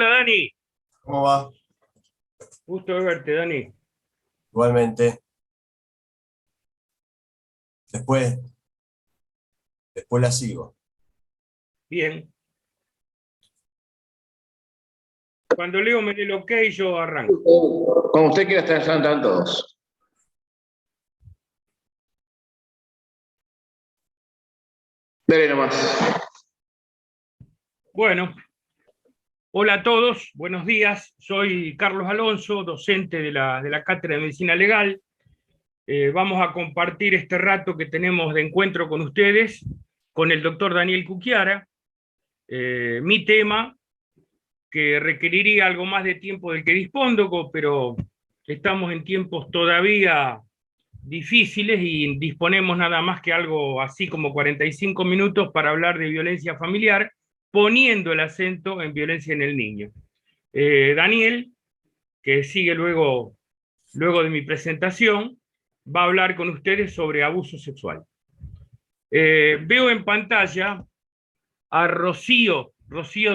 Hola, Dani. ¿Cómo va? Gusto de verte, Dani. Igualmente. Después, después la sigo. Bien. Cuando Leo me dé el ok, yo arranco. Como usted quiera, están todos. Dele nomás. Bueno, hola a todos, buenos días. Soy Carlos Alonso, docente de la Cátedra de Medicina Legal. Vamos a compartir este rato que tenemos de encuentro con ustedes, con el doctor Daniel Cucchiara. Mi tema, que requeriría algo más de tiempo del que dispongo, pero estamos en tiempos todavía difíciles y disponemos nada más que algo así como 45 minutos para hablar de violencia familiar, poniendo el acento en violencia en el niño. Daniel, que sigue luego de mi presentación, va a hablar con ustedes sobre abuso sexual. Veo en pantalla a Rocío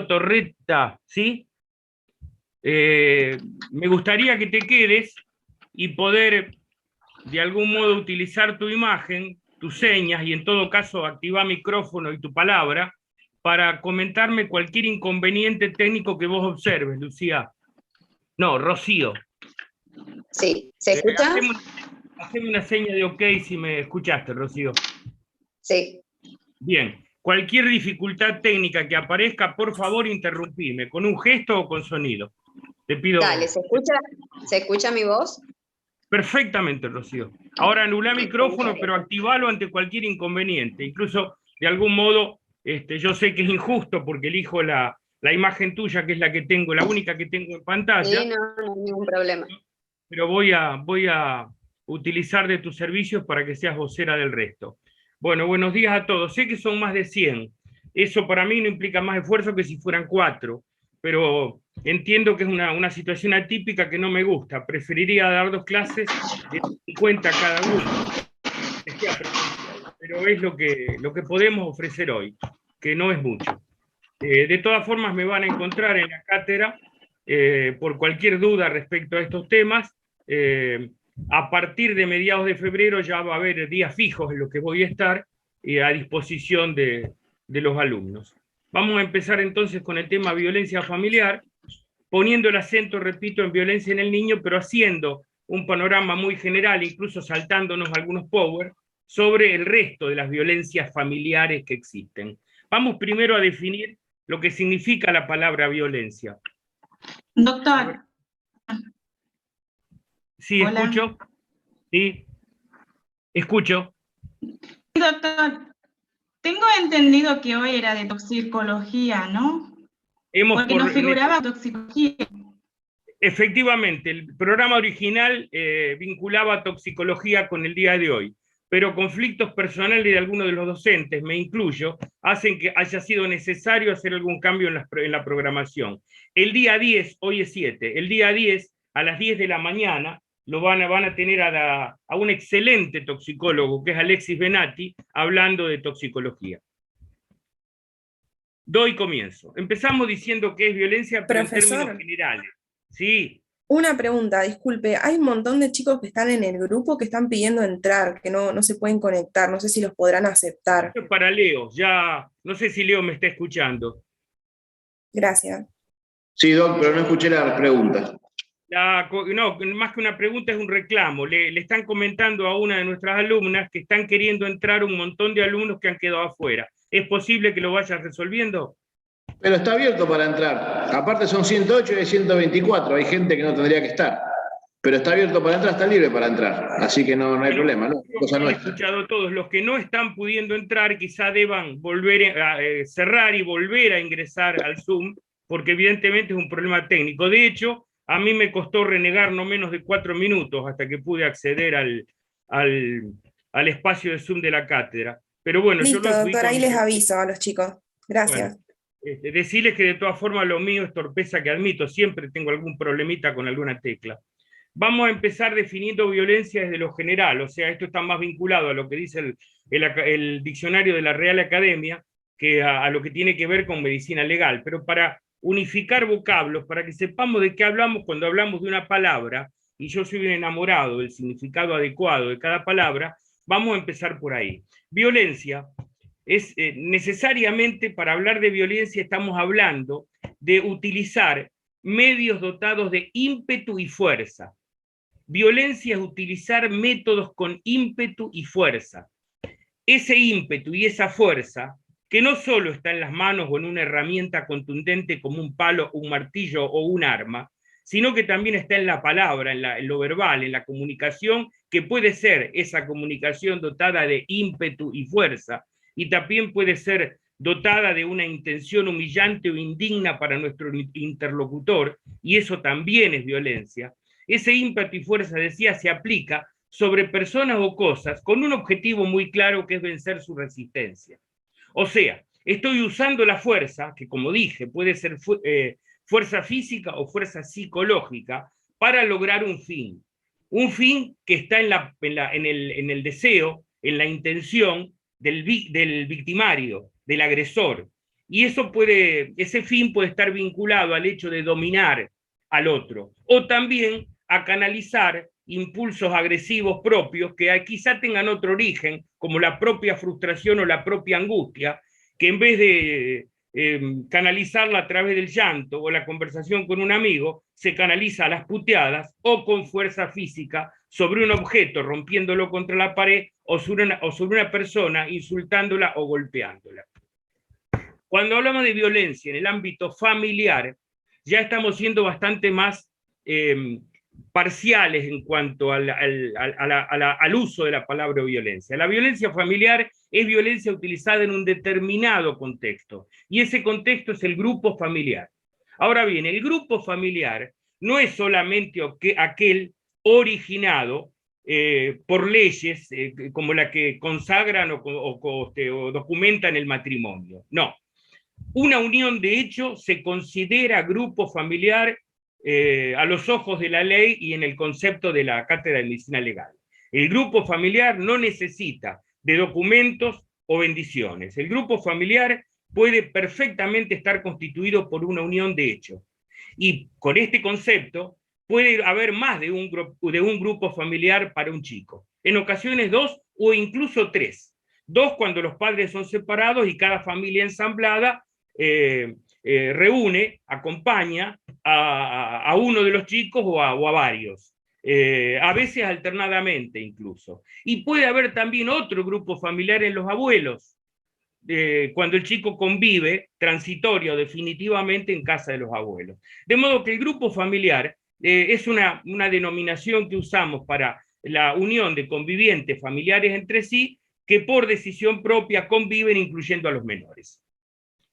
Torretta, ¿sí? Me gustaría que te quedes y poder de algún modo utilizar tu imagen, tus señas y en todo caso activar micrófono y tu palabra para comentarme cualquier inconveniente técnico que vos observes, Lucía. No, Rocío. Sí, ¿se escucha? Haceme una seña de ok si me escuchaste, Rocío. Sí. Bien. Cualquier dificultad técnica que aparezca, por favor, interrumpime, con un gesto o con sonido. Te pido... Dale, ¿se escucha mi voz? Perfectamente, Rocío. Ahora anulá micrófono, pero activalo ante cualquier inconveniente. Incluso, de algún modo, yo sé que es injusto porque elijo la imagen tuya, que es la que tengo, la única que tengo en pantalla. Sí, no hay ningún problema. Pero voy a utilizar de tus servicios para que seas vocera del resto. Bueno, buenos días a todos. Sé que son más de 100. Eso para mí no implica más esfuerzo que si fueran 4. Pero entiendo que es una situación atípica que no me gusta. Preferiría dar 2 clases de 50 cada uno, pero es lo que podemos ofrecer hoy, que no es mucho. De todas formas, me van a encontrar en la cátedra por cualquier duda respecto a estos temas. A partir de mediados de febrero ya va a haber días fijos en los que voy a estar a disposición de los alumnos. Vamos a empezar entonces con el tema violencia familiar, poniendo el acento, repito, en violencia en el niño, pero haciendo un panorama muy general, incluso saltándonos algunos power, sobre el resto de las violencias familiares que existen. Vamos primero a definir lo que significa la palabra violencia. Doctor. Sí, Hola. escucho. Sí, escucho. Doctor, tengo entendido que hoy era de toxicología, ¿no? Porque no figuraba toxicología. Efectivamente, el programa original vinculaba toxicología con el día de hoy, pero conflictos personales de algunos de los docentes, me incluyo, hacen que haya sido necesario hacer algún cambio en la programación. El día 10, hoy es 7, el día 10, a las 10 de la mañana, van a tener a un excelente toxicólogo, que es Alexis Benatti, hablando de toxicología. Doy comienzo. Empezamos diciendo que es violencia, pero en términos generales. Sí. Una pregunta, disculpe, hay un montón de chicos que están en el grupo que están pidiendo entrar, que no se pueden conectar, no sé si los podrán aceptar. Esto es para Leo, ya no sé si Leo me está escuchando. Gracias. Sí, Doc, pero no escuché la pregunta. No, más que una pregunta es un reclamo. Le están comentando a una de nuestras alumnas que están queriendo entrar un montón de alumnos que han quedado afuera. ¿Es posible que lo vayas resolviendo? Pero está abierto para entrar. Aparte son 108 y hay 124. Hay gente que no tendría que estar. Pero está abierto para entrar, está libre para entrar. Así que no hay problema, ¿no? Cosa Han escuchado todos. Los que no están pudiendo entrar quizá deban volver a cerrar y volver a ingresar al Zoom, porque evidentemente es un problema técnico. De hecho, a mí me costó renegar no menos de 4 minutos hasta que pude acceder al espacio de Zoom de la cátedra. Pero bueno, listo, yo doctor, ahí les aviso a los chicos. Gracias. Bueno, decirles que de todas formas lo mío es torpeza que admito, siempre tengo algún problemita con alguna tecla. Vamos a empezar definiendo violencia desde lo general, o sea, esto está más vinculado a lo que dice el diccionario de la Real Academia que a lo que tiene que ver con medicina legal, pero para unificar vocablos para que sepamos de qué hablamos cuando hablamos de una palabra, y yo soy un enamorado del significado adecuado de cada palabra. Vamos a empezar por ahí. Violencia es necesariamente, para hablar de violencia, estamos hablando de utilizar medios dotados de ímpetu y fuerza. Violencia es utilizar métodos con ímpetu y fuerza. Ese ímpetu y esa fuerza, que no solo está en las manos o en una herramienta contundente como un palo, un martillo o un arma, sino que también está en la palabra, en lo verbal, en la comunicación, que puede ser esa comunicación dotada de ímpetu y fuerza, y también puede ser dotada de una intención humillante o indigna para nuestro interlocutor, y eso también es violencia. Ese ímpetu y fuerza, decía, se aplica sobre personas o cosas con un objetivo muy claro, que es vencer su resistencia. O sea, estoy usando la fuerza, que como dije, puede ser fuerza física o fuerza psicológica, para lograr un fin. Un fin que está en el deseo, en la intención del victimario, del agresor. Y ese fin puede estar vinculado al hecho de dominar al otro, o también a canalizar impulsos agresivos propios que quizá tengan otro origen, como la propia frustración o la propia angustia, que en vez de canalizarla a través del llanto o la conversación con un amigo, se canaliza a las puteadas o con fuerza física sobre un objeto, rompiéndolo contra la pared, o sobre una persona, insultándola o golpeándola. Cuando hablamos de violencia en el ámbito familiar, ya estamos siendo bastante más parciales en cuanto al uso de la palabra violencia. La violencia familiar es violencia utilizada en un determinado contexto, y ese contexto es el grupo familiar. Ahora bien, el grupo familiar no es solamente aquel originado por leyes como la que consagran o documentan el matrimonio. No. Una unión de hecho se considera grupo familiar a los ojos de la ley y en el concepto de la Cátedra de Medicina Legal. El grupo familiar no necesita de documentos o bendiciones. El grupo familiar puede perfectamente estar constituido por una unión de hecho. Y con este concepto puede haber más de un grupo familiar para un chico. En ocasiones 2 o incluso 3. 2 cuando los padres son separados y cada familia ensamblada reúne, acompaña a uno de los chicos o a varios. A veces alternadamente incluso. Y puede haber también otro grupo familiar en los abuelos, cuando el chico convive transitorio definitivamente en casa de los abuelos. De modo que el grupo familiar es una denominación que usamos para la unión de convivientes familiares entre sí, que por decisión propia conviven incluyendo a los menores.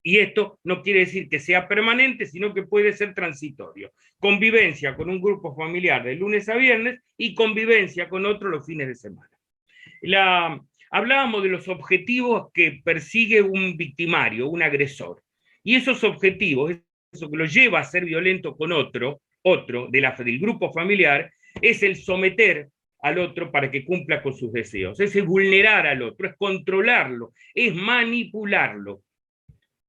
Y esto no quiere decir que sea permanente, sino que puede ser transitorio. Convivencia con un grupo familiar de lunes a viernes y convivencia con otro los fines de semana. Hablábamos de los objetivos que persigue un victimario, un agresor. Y esos objetivos, eso que lo lleva a ser violento con otro del grupo familiar, es el someter al otro para que cumpla con sus deseos. Es el vulnerar al otro, es controlarlo, es manipularlo.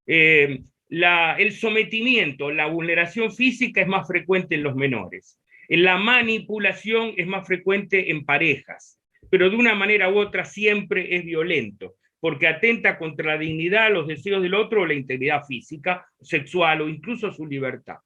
El sometimiento, la vulneración física es más frecuente en los menores. La manipulación es más frecuente en parejas, pero de una manera u otra siempre es violento, porque atenta contra la dignidad, los deseos del otro o la integridad física, sexual o incluso su libertad.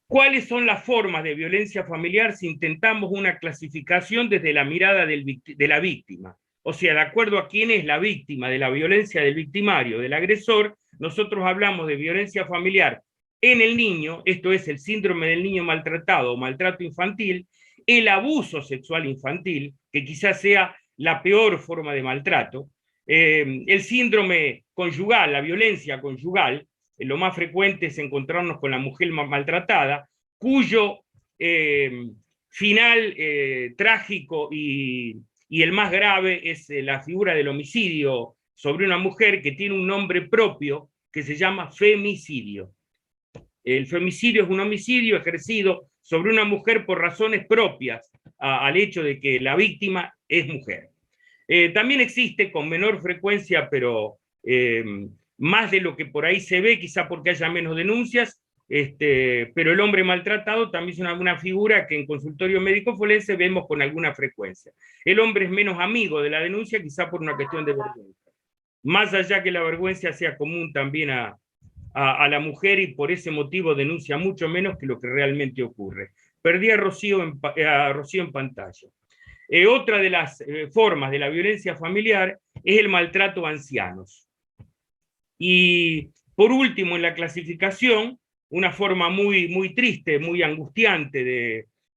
¿Cuáles son las formas de violencia familiar si intentamos una clasificación desde la mirada de la víctima? O sea, de acuerdo a quién es la víctima de la violencia del victimario, del agresor, nosotros hablamos de violencia familiar en el niño, esto es el síndrome del niño maltratado o maltrato infantil, el abuso sexual infantil, que quizás sea la peor forma de maltrato, el síndrome conyugal, la violencia conyugal, lo más frecuente es encontrarnos con la mujer maltratada, cuyo final trágico y el más grave es la figura del homicidio sobre una mujer que tiene un nombre propio que se llama femicidio. El femicidio es un homicidio ejercido sobre una mujer por razones propias al hecho de que la víctima es mujer. También existe con menor frecuencia, pero más de lo que por ahí se ve, quizá porque haya menos denuncias, pero el hombre maltratado también es una figura que en consultorio médico forense vemos con alguna frecuencia. El hombre es menos amigo de la denuncia, quizá por una cuestión de vergüenza. Más allá que la vergüenza sea común también a la mujer, y por ese motivo denuncia mucho menos que lo que realmente ocurre. Perdí a Rocío en pantalla. Otra de las formas de la violencia familiar es el maltrato a ancianos. Y por último, en la clasificación, una forma muy triste, muy angustiante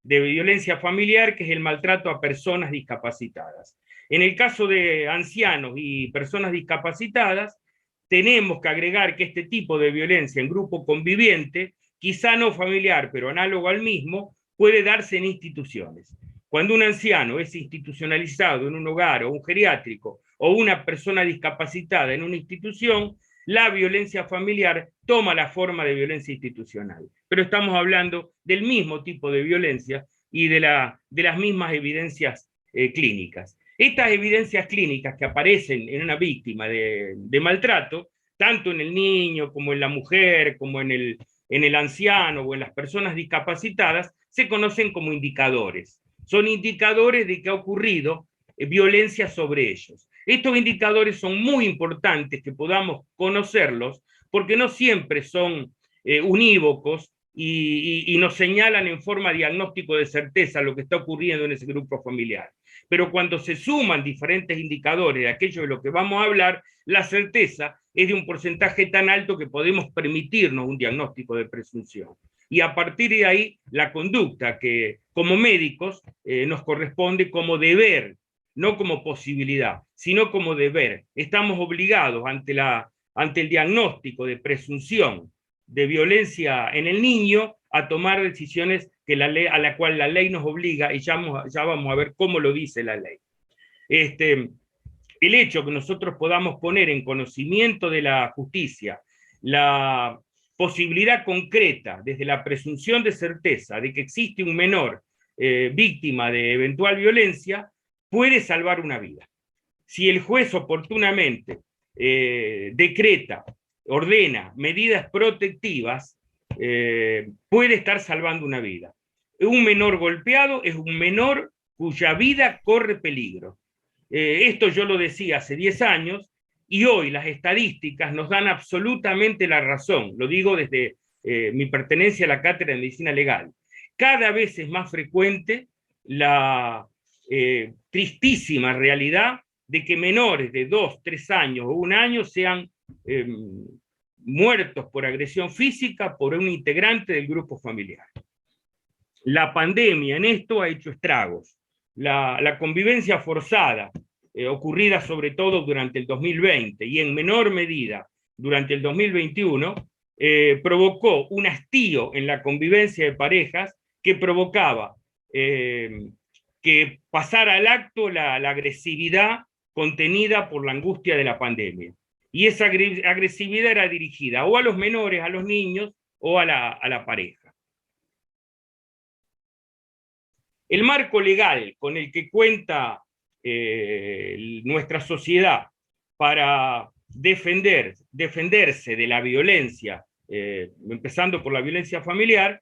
de violencia familiar, que es el maltrato a personas discapacitadas. En el caso de ancianos y personas discapacitadas, tenemos que agregar que este tipo de violencia en grupo conviviente, quizá no familiar, pero análogo al mismo, puede darse en instituciones. Cuando un anciano es institucionalizado en un hogar o un geriátrico, o una persona discapacitada en una institución, la violencia familiar toma la forma de violencia institucional. Pero estamos hablando del mismo tipo de violencia y de las mismas evidencias clínicas. Estas evidencias clínicas que aparecen en una víctima de maltrato, tanto en el niño como en la mujer, como en el anciano o en las personas discapacitadas, se conocen como indicadores. Son indicadores de que ha ocurrido violencia sobre ellos. Estos indicadores son muy importantes que podamos conocerlos, porque no siempre son unívocos y nos señalan en forma diagnóstico de certeza lo que está ocurriendo en ese grupo familiar. Pero cuando se suman diferentes indicadores de aquello de lo que vamos a hablar, la certeza es de un porcentaje tan alto que podemos permitirnos un diagnóstico de presunción. Y a partir de ahí, la conducta que como médicos nos corresponde como deber, no como posibilidad, sino como deber. Estamos obligados ante el diagnóstico de presunción de violencia en el niño a tomar decisiones a la cual la ley nos obliga, y ya vamos a ver cómo lo dice la ley. El hecho que nosotros podamos poner en conocimiento de la justicia la posibilidad concreta, desde la presunción de certeza, de que existe un menor víctima de eventual violencia, puede salvar una vida. Si el juez oportunamente decreta, ordena medidas protectivas, puede estar salvando una vida. Un menor golpeado es un menor cuya vida corre peligro. Esto yo lo decía hace 10 años, y hoy las estadísticas nos dan absolutamente la razón. Lo digo desde mi pertenencia a la Cátedra de Medicina Legal. Cada vez es más frecuente la tristísima realidad de que menores de 2, 3 años o 1 año sean muertos por agresión física por un integrante del grupo familiar. La pandemia en esto ha hecho estragos. La convivencia forzada, ocurrida sobre todo durante el 2020 y en menor medida durante el 2021, provocó un hastío en la convivencia de parejas que provocaba que pasara al acto la agresividad contenida por la angustia de la pandemia. Y esa agresividad era dirigida o a los menores, a los niños, o a la pareja. El marco legal con el que cuenta nuestra sociedad para defenderse de la violencia, empezando por la violencia familiar,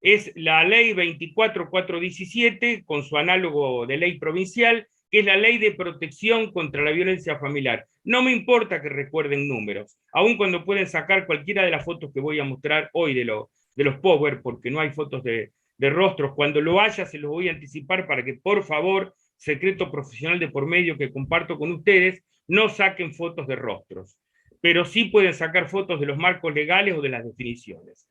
es la ley 24.417, con su análogo de ley provincial, que es la ley de protección contra la violencia familiar. No me importa que recuerden números, aun cuando pueden sacar cualquiera de las fotos que voy a mostrar hoy de los Power, porque no hay fotos de rostros. Cuando lo haya se los voy a anticipar para que, por favor, secreto profesional de por medio que comparto con ustedes, no saquen fotos de rostros, pero sí pueden sacar fotos de los marcos legales o de las definiciones.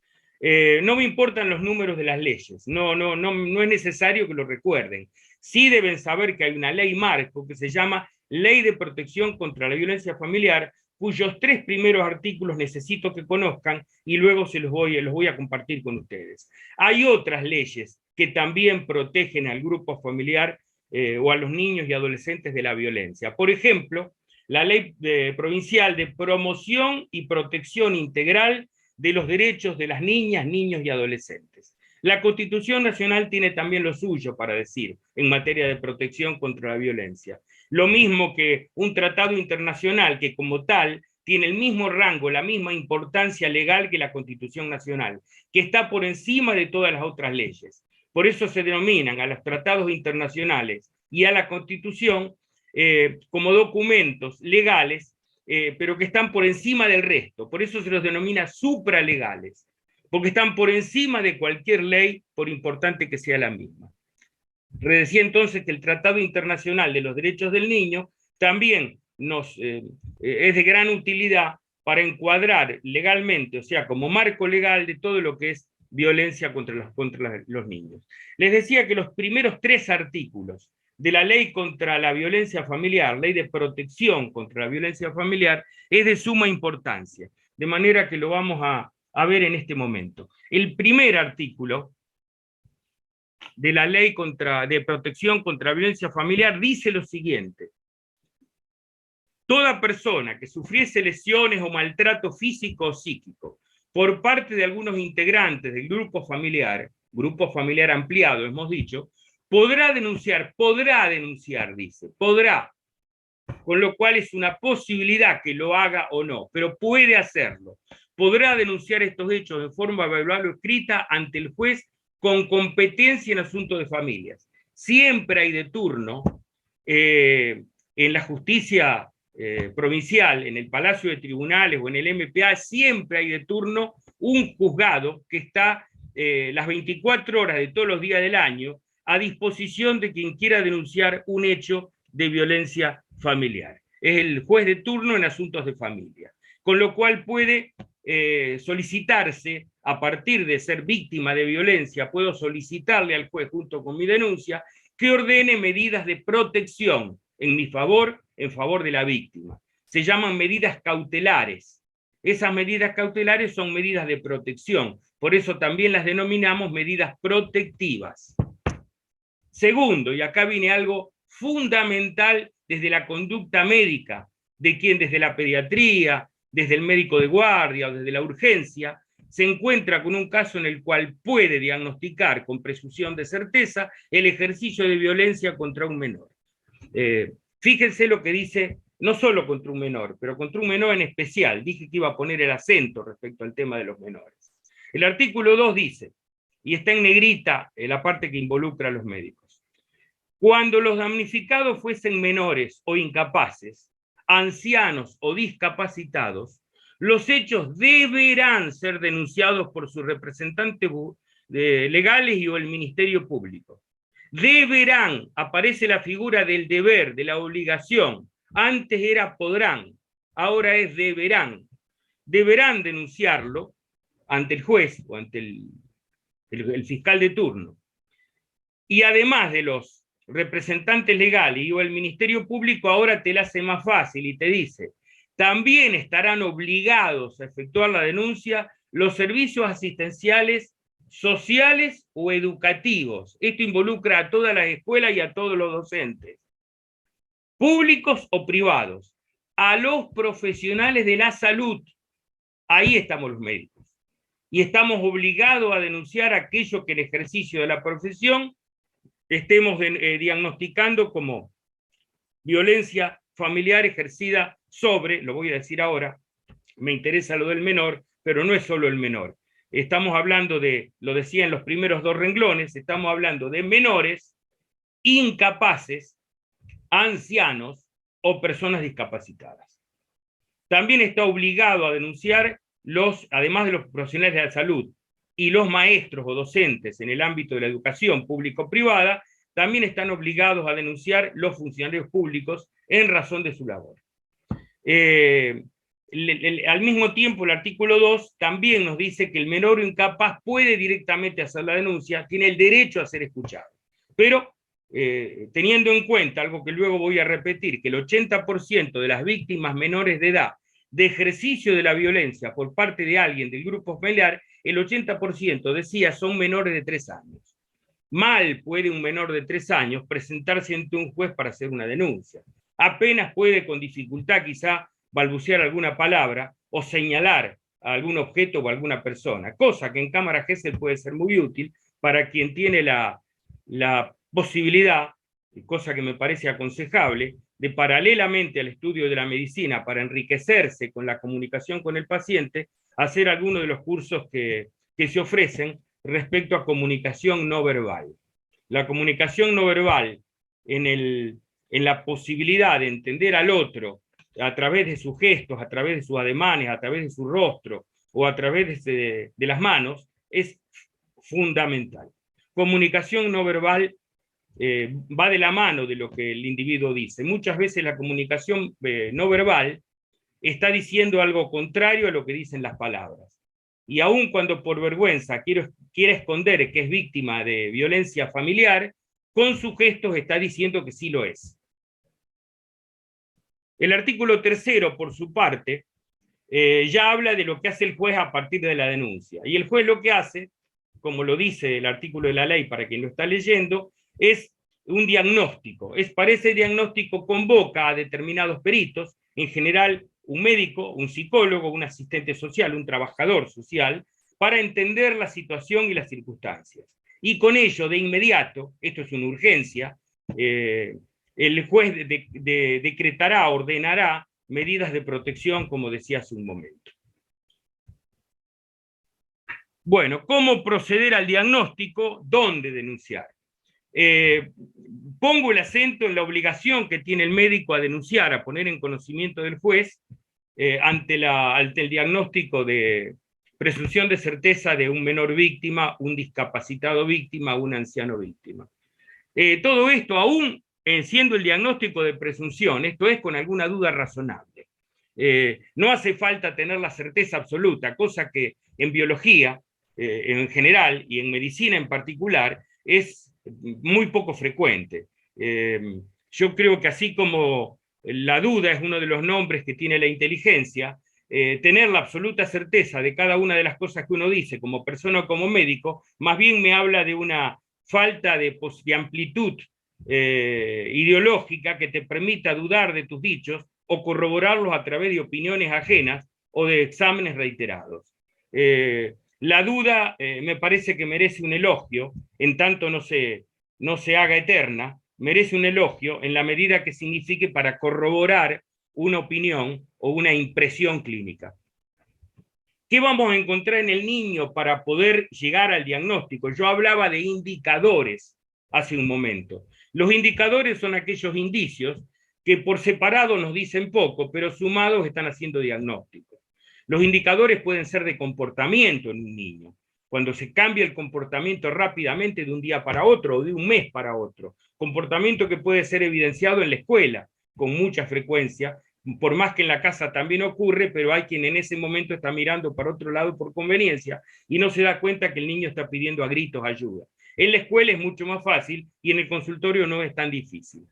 No me importan los números de las leyes, no es necesario que lo recuerden. Sí deben saber que hay una ley marco que se llama Ley de Protección contra la Violencia Familiar, cuyos 3 primeros artículos necesito que conozcan y luego los voy a compartir con ustedes. Hay otras leyes que también protegen al grupo familiar o a los niños y adolescentes de la violencia. Por ejemplo, la ley provincial de promoción y protección integral de los derechos de las niñas, niños y adolescentes. La Constitución Nacional tiene también lo suyo para decir en materia de protección contra la violencia. Lo mismo que un tratado internacional que como tal tiene el mismo rango, la misma importancia legal que la Constitución Nacional, que está por encima de todas las otras leyes. Por eso se denominan a los tratados internacionales y a la Constitución como documentos legales, pero que están por encima del resto. Por eso se los denomina supralegales, porque están por encima de cualquier ley, por importante que sea la misma. Decía entonces que el Tratado Internacional de los Derechos del Niño también es de gran utilidad para encuadrar legalmente, o sea, como marco legal de todo lo que es violencia contra los niños. Les decía que los primeros 3 artículos de la ley contra la violencia familiar, ley de protección contra la violencia familiar, es de suma importancia, de manera que lo vamos a ver en este momento. El primer artículo de la ley de protección contra la violencia familiar dice lo siguiente: toda persona que sufriese lesiones o maltrato físico o psíquico por parte de algunos integrantes del grupo familiar ampliado, hemos dicho, podrá denunciar, dice, podrá, con lo cual es una posibilidad que lo haga o no, pero puede hacerlo. Podrá denunciar estos hechos de forma verbal o escrita ante el juez con competencia en asuntos de familias. Siempre hay de turno en la justicia provincial, en el Palacio de Tribunales o en el MPA, siempre hay de turno un juzgado que está las 24 horas de todos los días del año a disposición de quien quiera denunciar un hecho de violencia familiar. Es el juez de turno en asuntos de familia, con lo cual puede solicitarse, a partir de ser víctima de violencia, puedo solicitarle al juez, junto con mi denuncia, que ordene medidas de protección en mi favor, en favor de la víctima. Se llaman medidas cautelares. Esas medidas cautelares son medidas de protección, por eso también las denominamos medidas protectivas. Segundo, y acá viene algo fundamental desde la conducta médica, de quien desde la pediatría, desde el médico de guardia o desde la urgencia, se encuentra con un caso en el cual puede diagnosticar con presunción de certeza el ejercicio de violencia contra un menor. Fíjense lo que dice, no solo contra un menor, pero contra un menor en especial. Dije que iba a poner el acento respecto al tema de los menores. El artículo 2 dice, y está en negrita la parte que involucra a los médicos: cuando los damnificados fuesen menores o incapaces, ancianos o discapacitados, los hechos deberán ser denunciados por sus representantes legales y o el Ministerio Público. Deberán, aparece la figura del deber, de la obligación. Antes era podrán, ahora es deberán. Deberán denunciarlo ante el juez o ante el fiscal de turno. Y además de los representantes legales y o el Ministerio Público, ahora te la hace más fácil y te dice: también estarán obligados a efectuar la denuncia los servicios asistenciales, sociales o educativos. Esto involucra a todas las escuelas y a todos los docentes, públicos o privados, a los profesionales de la salud. Ahí estamos los médicos. Y estamos obligados a denunciar aquello que en ejercicio de la profesión estemos diagnosticando como violencia familiar ejercida sobre, lo voy a decir ahora, me interesa lo del menor, pero no es solo el menor. Estamos hablando de, lo decía en los primeros 2 renglones, estamos hablando de menores, incapaces, ancianos o personas discapacitadas. También está obligado a denunciar además de los profesionales de la salud y los maestros o docentes en el ámbito de la educación público-privada, también están obligados a denunciar los funcionarios públicos en razón de su labor. Al mismo tiempo, el artículo 2 también nos dice que el menor o incapaz puede directamente hacer la denuncia, tiene el derecho a ser escuchado. Pero teniendo en cuenta, algo que luego voy a repetir, que el 80% de las víctimas menores de edad de ejercicio de la violencia por parte de alguien del grupo familiar, el 80%, decía, son menores de 3 años. Mal puede un menor de 3 años presentarse ante un juez para hacer una denuncia. Apenas puede con dificultad quizá balbucear alguna palabra o señalar a algún objeto o a alguna persona, cosa que en cámara Gesell puede ser muy útil para quien tiene la posibilidad, cosa que me parece aconsejable, de paralelamente al estudio de la medicina para enriquecerse con la comunicación con el paciente, hacer algunos de los cursos que se ofrecen respecto a comunicación no verbal. La comunicación no verbal en la posibilidad de entender al otro a través de sus gestos, a través de sus ademanes, a través de su rostro o a través de las manos, es fundamental. Comunicación no verbal va de la mano de lo que el individuo dice. Muchas veces la comunicación no verbal está diciendo algo contrario a lo que dicen las palabras. Y aun cuando por vergüenza quiere esconder que es víctima de violencia familiar, con sus gestos está diciendo que sí lo es. El artículo 3º, por su parte, ya habla de lo que hace el juez a partir de la denuncia. Y el juez lo que hace, como lo dice el artículo de la ley para quien lo está leyendo, es un diagnóstico. Para ese diagnóstico convoca a determinados peritos, en general un médico, un psicólogo, un asistente social, un trabajador social, para entender la situación y las circunstancias. Y con ello, de inmediato, esto es una urgencia, el juez decretará, ordenará medidas de protección, como decía hace un momento. Bueno, ¿cómo proceder al diagnóstico? ¿Dónde denunciar? Pongo el acento en la obligación que tiene el médico a denunciar, a poner en conocimiento del juez ante el diagnóstico de presunción de certeza de un menor víctima, un discapacitado víctima, un anciano víctima. Todo esto aún siendo el diagnóstico de presunción, esto es con alguna duda razonable. No hace falta tener la certeza absoluta, cosa que en biología en general y en medicina en particular es muy poco frecuente. Yo creo que así como la duda es uno de los nombres que tiene la inteligencia, tener la absoluta certeza de cada una de las cosas que uno dice como persona o como médico, más bien me habla de una falta de amplitud ideológica que te permita dudar de tus dichos o corroborarlos a través de opiniones ajenas o de exámenes reiterados. La duda me parece que merece un elogio, en tanto no se haga eterna, merece un elogio en la medida que signifique para corroborar una opinión o una impresión clínica. ¿Qué vamos a encontrar en el niño para poder llegar al diagnóstico? Yo hablaba de indicadores hace un momento. Los indicadores son aquellos indicios que por separado nos dicen poco, pero sumados están haciendo diagnósticos. Los indicadores pueden ser de comportamiento en un niño, cuando se cambia el comportamiento rápidamente de un día para otro o de un mes para otro. Comportamiento que puede ser evidenciado en la escuela con mucha frecuencia, por más que en la casa también ocurre, pero hay quien en ese momento está mirando para otro lado por conveniencia y no se da cuenta que el niño está pidiendo a gritos ayuda. En la escuela es mucho más fácil y en el consultorio no es tan difícil.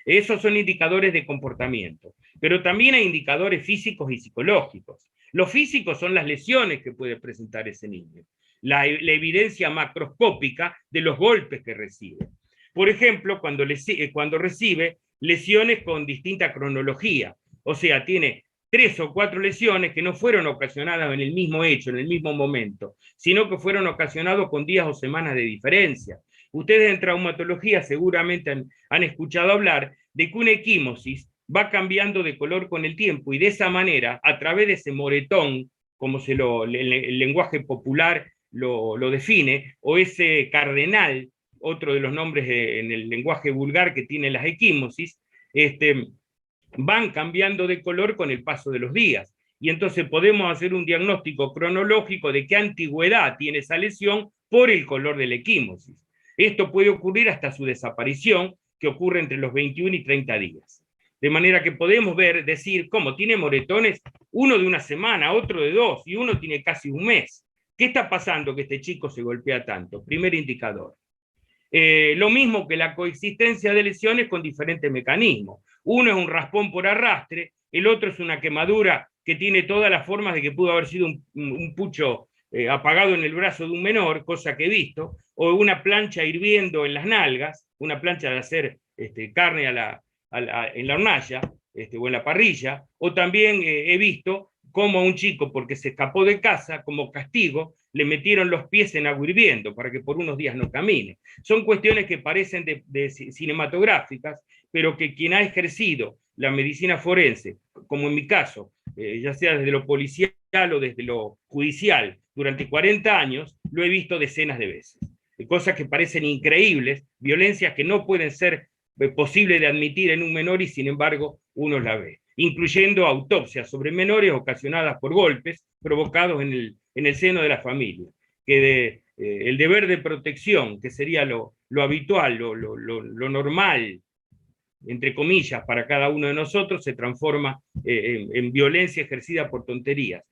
Esos son indicadores de comportamiento, pero también hay indicadores físicos y psicológicos. Los físicos son las lesiones que puede presentar ese niño, la evidencia macroscópica de los golpes que recibe. Por ejemplo, cuando recibe lesiones con distinta cronología, o sea, tiene 3 o 4 lesiones que no fueron ocasionadas en el mismo hecho, en el mismo momento, sino que fueron ocasionadas con días o semanas de diferencia. Ustedes en traumatología seguramente han escuchado hablar de que una equimosis va cambiando de color con el tiempo y de esa manera, a través de ese moretón, como el lenguaje popular lo define, o ese cardenal, otro de los nombres en el lenguaje vulgar que tiene las equimosis, van cambiando de color con el paso de los días. Y entonces podemos hacer un diagnóstico cronológico de qué antigüedad tiene esa lesión por el color de la equimosis. Esto puede ocurrir hasta su desaparición, que ocurre entre los 21 y 30 días. De manera que podemos decir cómo tiene moretones, uno de una semana, otro de 2, y uno tiene casi un mes. ¿Qué está pasando que este chico se golpea tanto? Primer indicador. Lo mismo que la coexistencia de lesiones con diferentes mecanismos. Uno es un raspón por arrastre, el otro es una quemadura que tiene todas las formas de que pudo haber sido un pucho apagado en el brazo de un menor, cosa que he visto, o una plancha hirviendo en las nalgas, una plancha de hacer carne en la hornalla o en la parrilla, o también he visto cómo a un chico, porque se escapó de casa, como castigo, le metieron los pies en agua hirviendo para que por unos días no camine. Son cuestiones que parecen cinematográficas, pero que quien ha ejercido la medicina forense, como en mi caso, ya sea desde lo policial o desde lo judicial, durante 40 años, lo he visto decenas de veces. Cosas que parecen increíbles, violencias que no pueden ser posibles de admitir en un menor y sin embargo uno la ve, incluyendo autopsias sobre menores ocasionadas por golpes provocados en el seno de la familia, que el deber de protección, que sería lo habitual, lo normal, entre comillas, para cada uno de nosotros, se transforma en violencia ejercida por tonterías.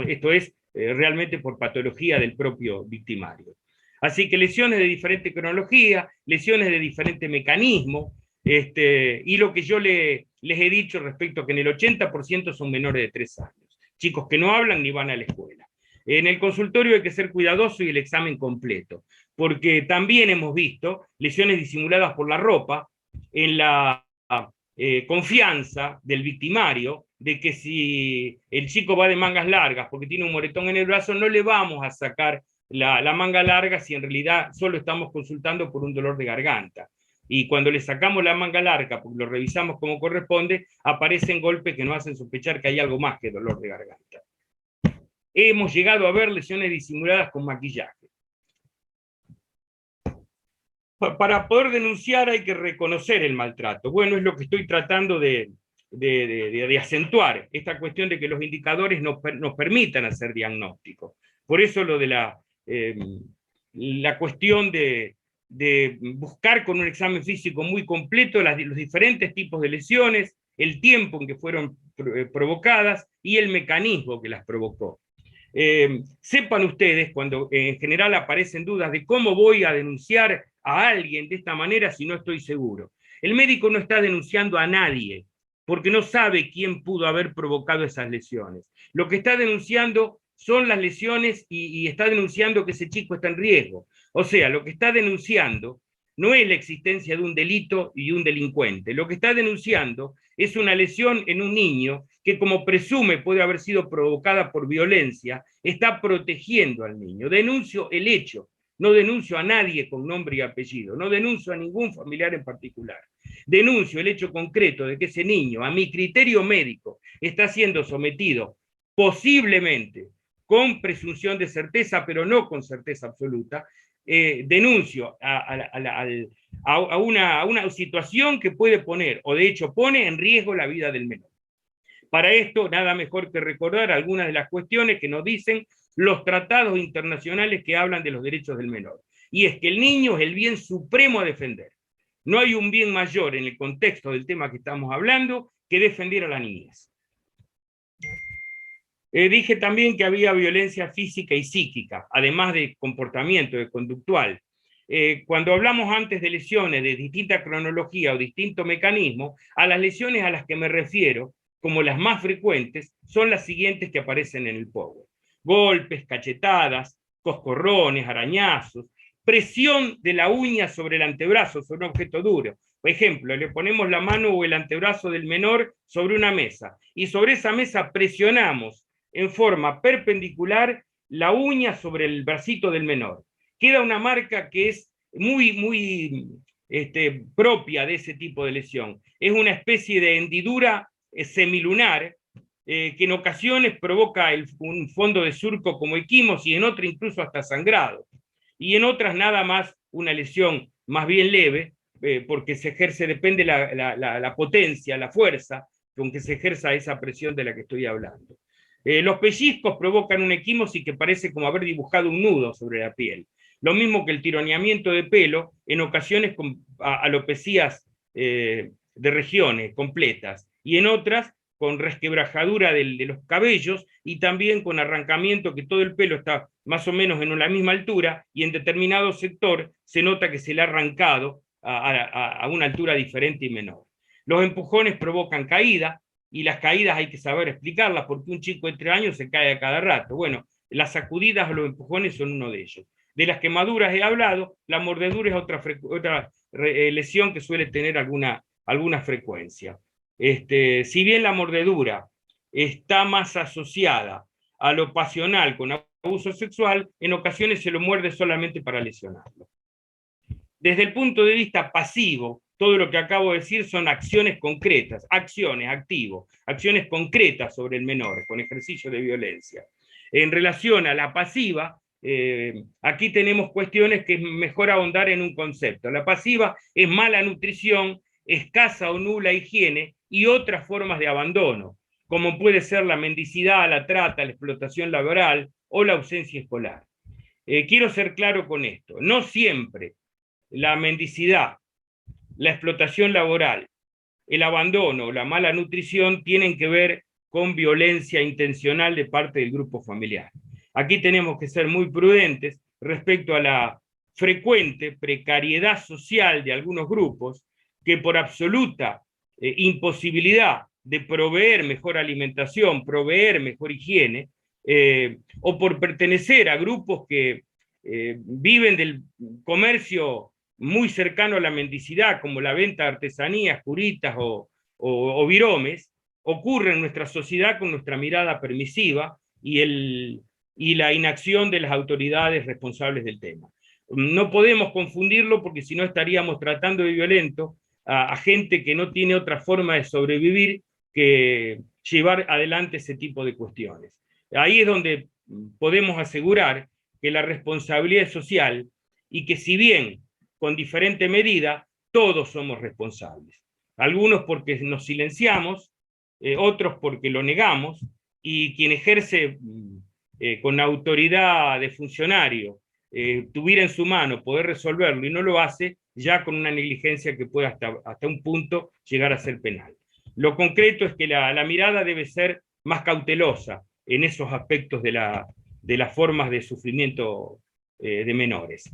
Esto es realmente por patología del propio victimario. Así que lesiones de diferente cronología, lesiones de diferente mecanismo, y lo que yo les he dicho respecto a que en el 80% son menores de 3 años, chicos que no hablan ni van a la escuela. En el consultorio hay que ser cuidadoso y el examen completo, porque también hemos visto lesiones disimuladas por la ropa, en la confianza del victimario de que si el chico va de mangas largas porque tiene un moretón en el brazo, no le vamos a sacar la manga larga si en realidad solo estamos consultando por un dolor de garganta. Y cuando le sacamos la manga larga, porque lo revisamos como corresponde, aparecen golpes que nos hacen sospechar que hay algo más que dolor de garganta. Hemos llegado a ver lesiones disimuladas con maquillaje. Para poder denunciar hay que reconocer el maltrato. Bueno, es lo que estoy tratando de acentuar, esta cuestión de que los indicadores nos permitan hacer diagnóstico. Por eso lo de la cuestión de buscar con un examen físico muy completo los diferentes tipos de lesiones, el tiempo en que fueron provocadas y el mecanismo que las provocó. Sepan ustedes, cuando en general aparecen dudas de cómo voy a denunciar a alguien de esta manera si no estoy seguro. El médico no está denunciando a nadie, porque no sabe quién pudo haber provocado esas lesiones. Lo que está denunciando son las lesiones y está denunciando que ese chico está en riesgo. O sea, lo que está denunciando no es la existencia de un delito y un delincuente. Lo que está denunciando es una lesión en un niño que, como presume puede haber sido provocada por violencia, está protegiendo al niño. Denuncio el hecho, no denuncio a nadie con nombre y apellido, no denuncio a ningún familiar en particular. Denuncio el hecho concreto de que ese niño, a mi criterio médico, está siendo sometido posiblemente con presunción de certeza, pero no con certeza absoluta. Denuncio a una situación que puede poner, o de hecho pone en riesgo la vida del menor. Para esto, nada mejor que recordar algunas de las cuestiones que nos dicen los tratados internacionales que hablan de los derechos del menor. Y es que el niño es el bien supremo a defender. No hay un bien mayor en el contexto del tema que estamos hablando que defender a la niñez. Dije también que había violencia física y psíquica, además de comportamiento, de conductual. Cuando hablamos antes de lesiones de distinta cronología o distinto mecanismo, a las lesiones a las que me refiero, como las más frecuentes, son las siguientes que aparecen en el Power. Golpes, cachetadas, coscorrones, arañazos, presión de la uña sobre el antebrazo, sobre un objeto duro. Por ejemplo, le ponemos la mano o el antebrazo del menor sobre una mesa, y sobre esa mesa presionamos en forma perpendicular la uña sobre el bracito del menor. Queda una marca que es muy propia de ese tipo de lesión. Es una especie de hendidura semilunar que en ocasiones provoca un fondo de surco como equimos y en otras incluso hasta sangrado. Y en otras nada más una lesión más bien leve, porque se ejerce, depende la potencia, la fuerza con que se ejerza esa presión de la que estoy hablando. Los pellizcos provocan una equimosis que parece como haber dibujado un nudo sobre la piel. Lo mismo que el tironeamiento de pelo, en ocasiones con alopecias de regiones completas, y en otras con resquebrajadura de los cabellos y también con arrancamiento, que todo el pelo está más o menos en la misma altura y en determinado sector se nota que se le ha arrancado a una altura diferente y menor. Los empujones provocan caída, y las caídas hay que saber explicarlas, porque un chico de 3 años se cae a cada rato. Bueno, las sacudidas o los empujones son uno de ellos. De las quemaduras he hablado, la mordedura es otra lesión que suele tener alguna frecuencia. Si bien la mordedura está más asociada a lo pasional con abuso sexual, en ocasiones se lo muerde solamente para lesionarlo. Desde el punto de vista pasivo, todo lo que acabo de decir son acciones concretas, acciones, activo, acciones concretas sobre el menor, con ejercicio de violencia. En relación a la pasiva, aquí tenemos cuestiones que es mejor ahondar en un concepto. La pasiva es mala nutrición, escasa o nula higiene y otras formas de abandono, como puede ser la mendicidad, la trata, la explotación laboral o la ausencia escolar. Quiero ser claro con esto, no siempre la mendicidad, la explotación laboral, el abandono, la mala nutrición tienen que ver con violencia intencional de parte del grupo familiar. Aquí tenemos que ser muy prudentes respecto a la frecuente precariedad social de algunos grupos que por absoluta imposibilidad de proveer mejor alimentación, proveer mejor higiene, o por pertenecer a grupos que viven del comercio muy cercano a la mendicidad, como la venta de artesanías, curitas o viromes, ocurre en nuestra sociedad con nuestra mirada permisiva y la inacción de las autoridades responsables del tema. No podemos confundirlo porque si no estaríamos tratando de violento a gente que no tiene otra forma de sobrevivir que llevar adelante ese tipo de cuestiones. Ahí es donde podemos asegurar que la responsabilidad es social y que si bien con diferente medida, todos somos responsables. Algunos porque nos silenciamos, otros porque lo negamos, y quien ejerce con autoridad de funcionario tuviera en su mano poder resolverlo y no lo hace, ya con una negligencia que puede hasta un punto llegar a ser penal. Lo concreto es que la mirada debe ser más cautelosa en esos aspectos de las formas de sufrimiento de menores.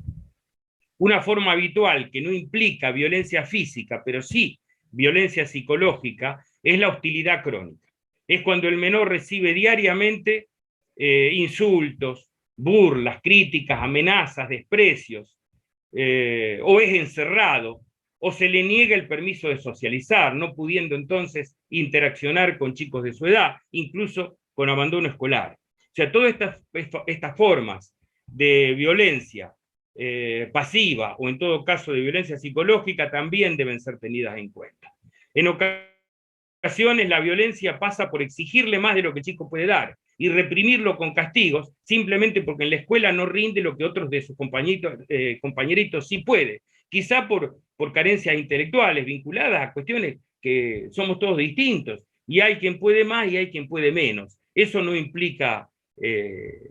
Una forma habitual que no implica violencia física, pero sí violencia psicológica, es la hostilidad crónica. Es cuando el menor recibe diariamente insultos, burlas, críticas, amenazas, desprecios, o es encerrado, o se le niega el permiso de socializar, no pudiendo entonces interaccionar con chicos de su edad, incluso con abandono escolar. O sea, todas estas formas de violencia pasiva o en todo caso de violencia psicológica también deben ser tenidas en cuenta. En ocasiones la violencia pasa por exigirle más de lo que el chico puede dar y reprimirlo con castigos simplemente porque en la escuela no rinde lo que otros de sus compañeritos sí puede, quizá por carencias intelectuales vinculadas a cuestiones que somos todos distintos y hay quien puede más y hay quien puede menos. Eso no implica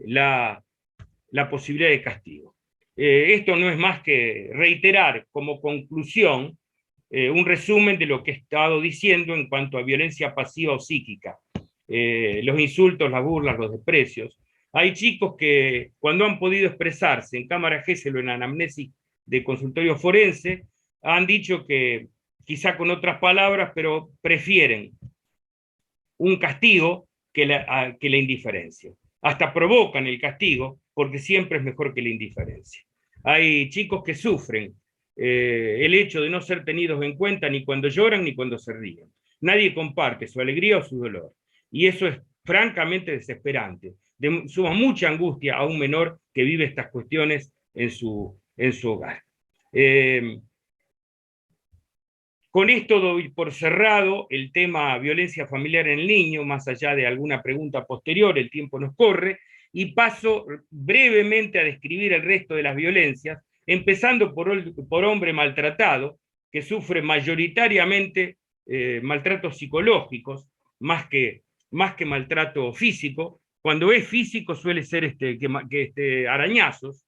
la posibilidad de castigo. Esto no es más que reiterar como conclusión un resumen de lo que he estado diciendo en cuanto a violencia pasiva o psíquica. Los insultos, las burlas, los desprecios. Hay chicos que cuando han podido expresarse en cámara Gesell o en anamnesis de consultorio forense, han dicho que, quizá con otras palabras, pero prefieren un castigo que la indiferencia. Hasta provocan el castigo porque siempre es mejor que la indiferencia. Hay chicos que sufren el hecho de no ser tenidos en cuenta ni cuando lloran ni cuando se ríen. Nadie comparte su alegría o su dolor. Y eso es francamente desesperante. Suma mucha angustia a un menor que vive estas cuestiones en su hogar. Con esto doy por cerrado el tema violencia familiar en el niño, más allá de alguna pregunta posterior, el tiempo nos corre, y paso brevemente a describir el resto de las violencias, empezando por hombre maltratado, que sufre mayoritariamente maltratos psicológicos, más que maltrato físico. Cuando es físico suele ser arañazos,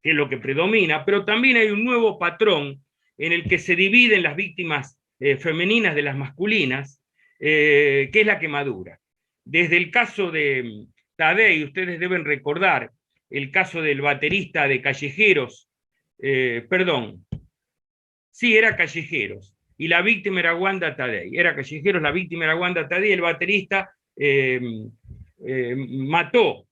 que es lo que predomina, pero también hay un nuevo patrón en el que se dividen las víctimas femeninas de las masculinas, que es la quemadura. Desde el caso de Tadei, ustedes deben recordar el caso del baterista de Callejeros, era Callejeros, y la víctima era Wanda Tadei. Era Callejeros, la víctima era Wanda Tadei, el baterista mató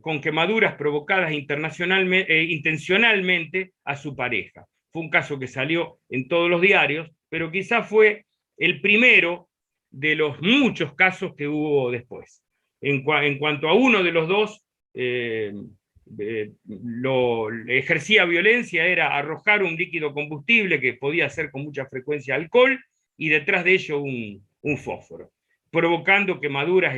con quemaduras provocadas intencionalmente a su pareja. Fue un caso que salió en todos los diarios, pero quizás fue el primero de los muchos casos que hubo después. En cuanto a uno de los dos, ejercía violencia era arrojar un líquido combustible que podía ser con mucha frecuencia alcohol y detrás de ello un fósforo, provocando quemaduras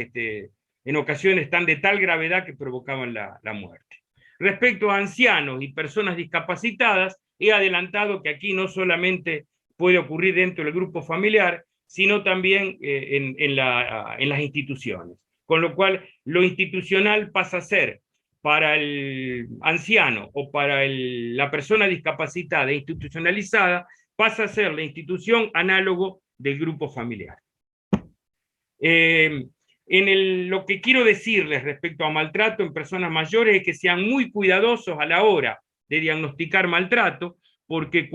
en ocasiones tan de tal gravedad que provocaban la muerte. Respecto a ancianos y personas discapacitadas, he adelantado que aquí no solamente puede ocurrir dentro del grupo familiar, sino también en las instituciones. Con lo cual, lo institucional pasa a ser, para el anciano o para la persona discapacitada e institucionalizada, pasa a ser la institución análogo del grupo familiar. Lo que quiero decirles respecto a maltrato en personas mayores es que sean muy cuidadosos a la hora de diagnosticar maltrato, porque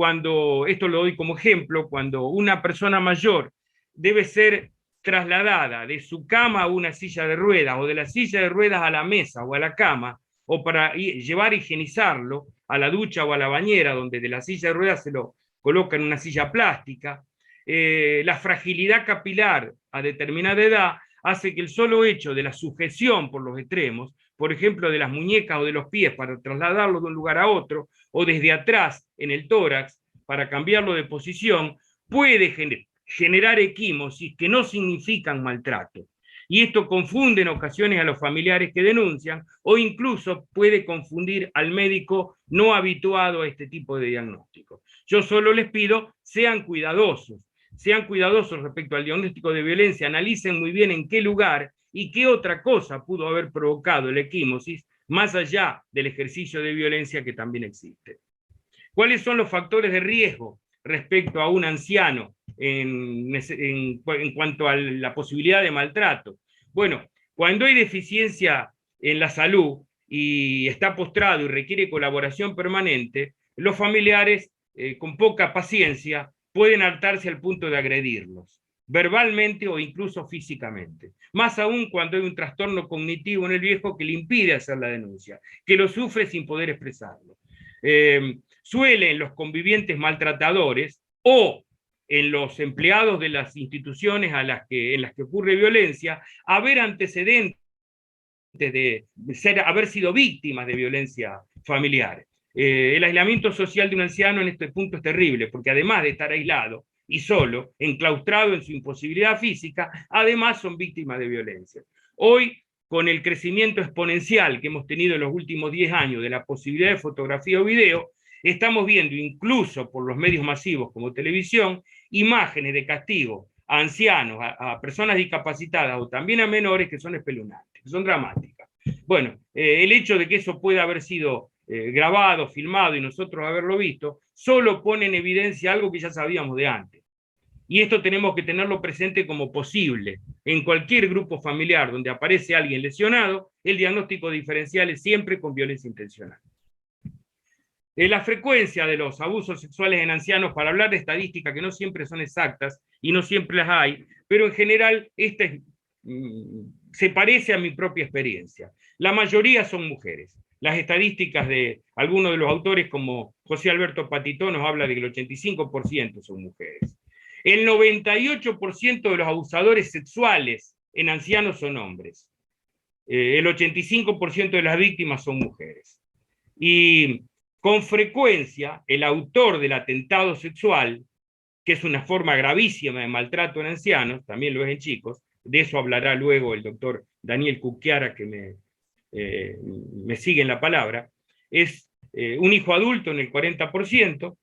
esto lo doy como ejemplo, cuando una persona mayor debe ser trasladada de su cama a una silla de ruedas, o de la silla de ruedas a la mesa o a la cama, o para llevar a higienizarlo a la ducha o a la bañera, donde de la silla de ruedas se lo coloca en una silla plástica, la fragilidad capilar a determinada edad hace que el solo hecho de la sujeción por los extremos, por ejemplo de las muñecas o de los pies para trasladarlo de un lugar a otro, o desde atrás en el tórax para cambiarlo de posición, puede generar equimosis que no significan maltrato. Y esto confunde en ocasiones a los familiares que denuncian, o incluso puede confundir al médico no habituado a este tipo de diagnóstico. Yo solo les pido, sean cuidadosos respecto al diagnóstico de violencia, analicen muy bien en qué lugar y qué otra cosa pudo haber provocado el equimosis, más allá del ejercicio de violencia que también existe. ¿Cuáles son los factores de riesgo respecto a un anciano en cuanto a la posibilidad de maltrato? Bueno, cuando hay deficiencia en la salud y está postrado y requiere colaboración permanente, los familiares con poca paciencia pueden hartarse al punto de agredirlos, verbalmente o incluso físicamente. Más aún cuando hay un trastorno cognitivo en el viejo que le impide hacer la denuncia, que lo sufre sin poder expresarlo. Suelen los convivientes maltratadores o en los empleados de las instituciones en las que ocurre violencia, haber antecedentes de haber sido víctimas de violencia familiar. El aislamiento social de un anciano en este punto es terrible, porque además de estar aislado y solo, enclaustrado en su imposibilidad física, además son víctimas de violencia. Hoy, con el crecimiento exponencial que hemos tenido en los últimos 10 años de la posibilidad de fotografía o video, estamos viendo, incluso por los medios masivos como televisión, imágenes de castigo a ancianos, a personas discapacitadas o también a menores que son espeluznantes, que son dramáticas. Bueno, el hecho de que eso pueda haber sido grabado, filmado y nosotros haberlo visto, solo pone en evidencia algo que ya sabíamos de antes. Y esto tenemos que tenerlo presente como posible. En cualquier grupo familiar donde aparece alguien lesionado, el diagnóstico diferencial es siempre con violencia intencional. La frecuencia de los abusos sexuales en ancianos, para hablar de estadísticas que no siempre son exactas y no siempre las hay, pero en general se parece a mi propia experiencia. La mayoría son mujeres. Las estadísticas de algunos de los autores, como José Alberto Patitó, nos habla de que el 85% son mujeres. El 98% de los abusadores sexuales en ancianos son hombres. El 85% de las víctimas son mujeres. Y con frecuencia, el autor del atentado sexual, que es una forma gravísima de maltrato en ancianos, también lo es en chicos, de eso hablará luego el doctor Daniel Cucchiara, que me sigue en la palabra, es un hijo adulto en el 40%,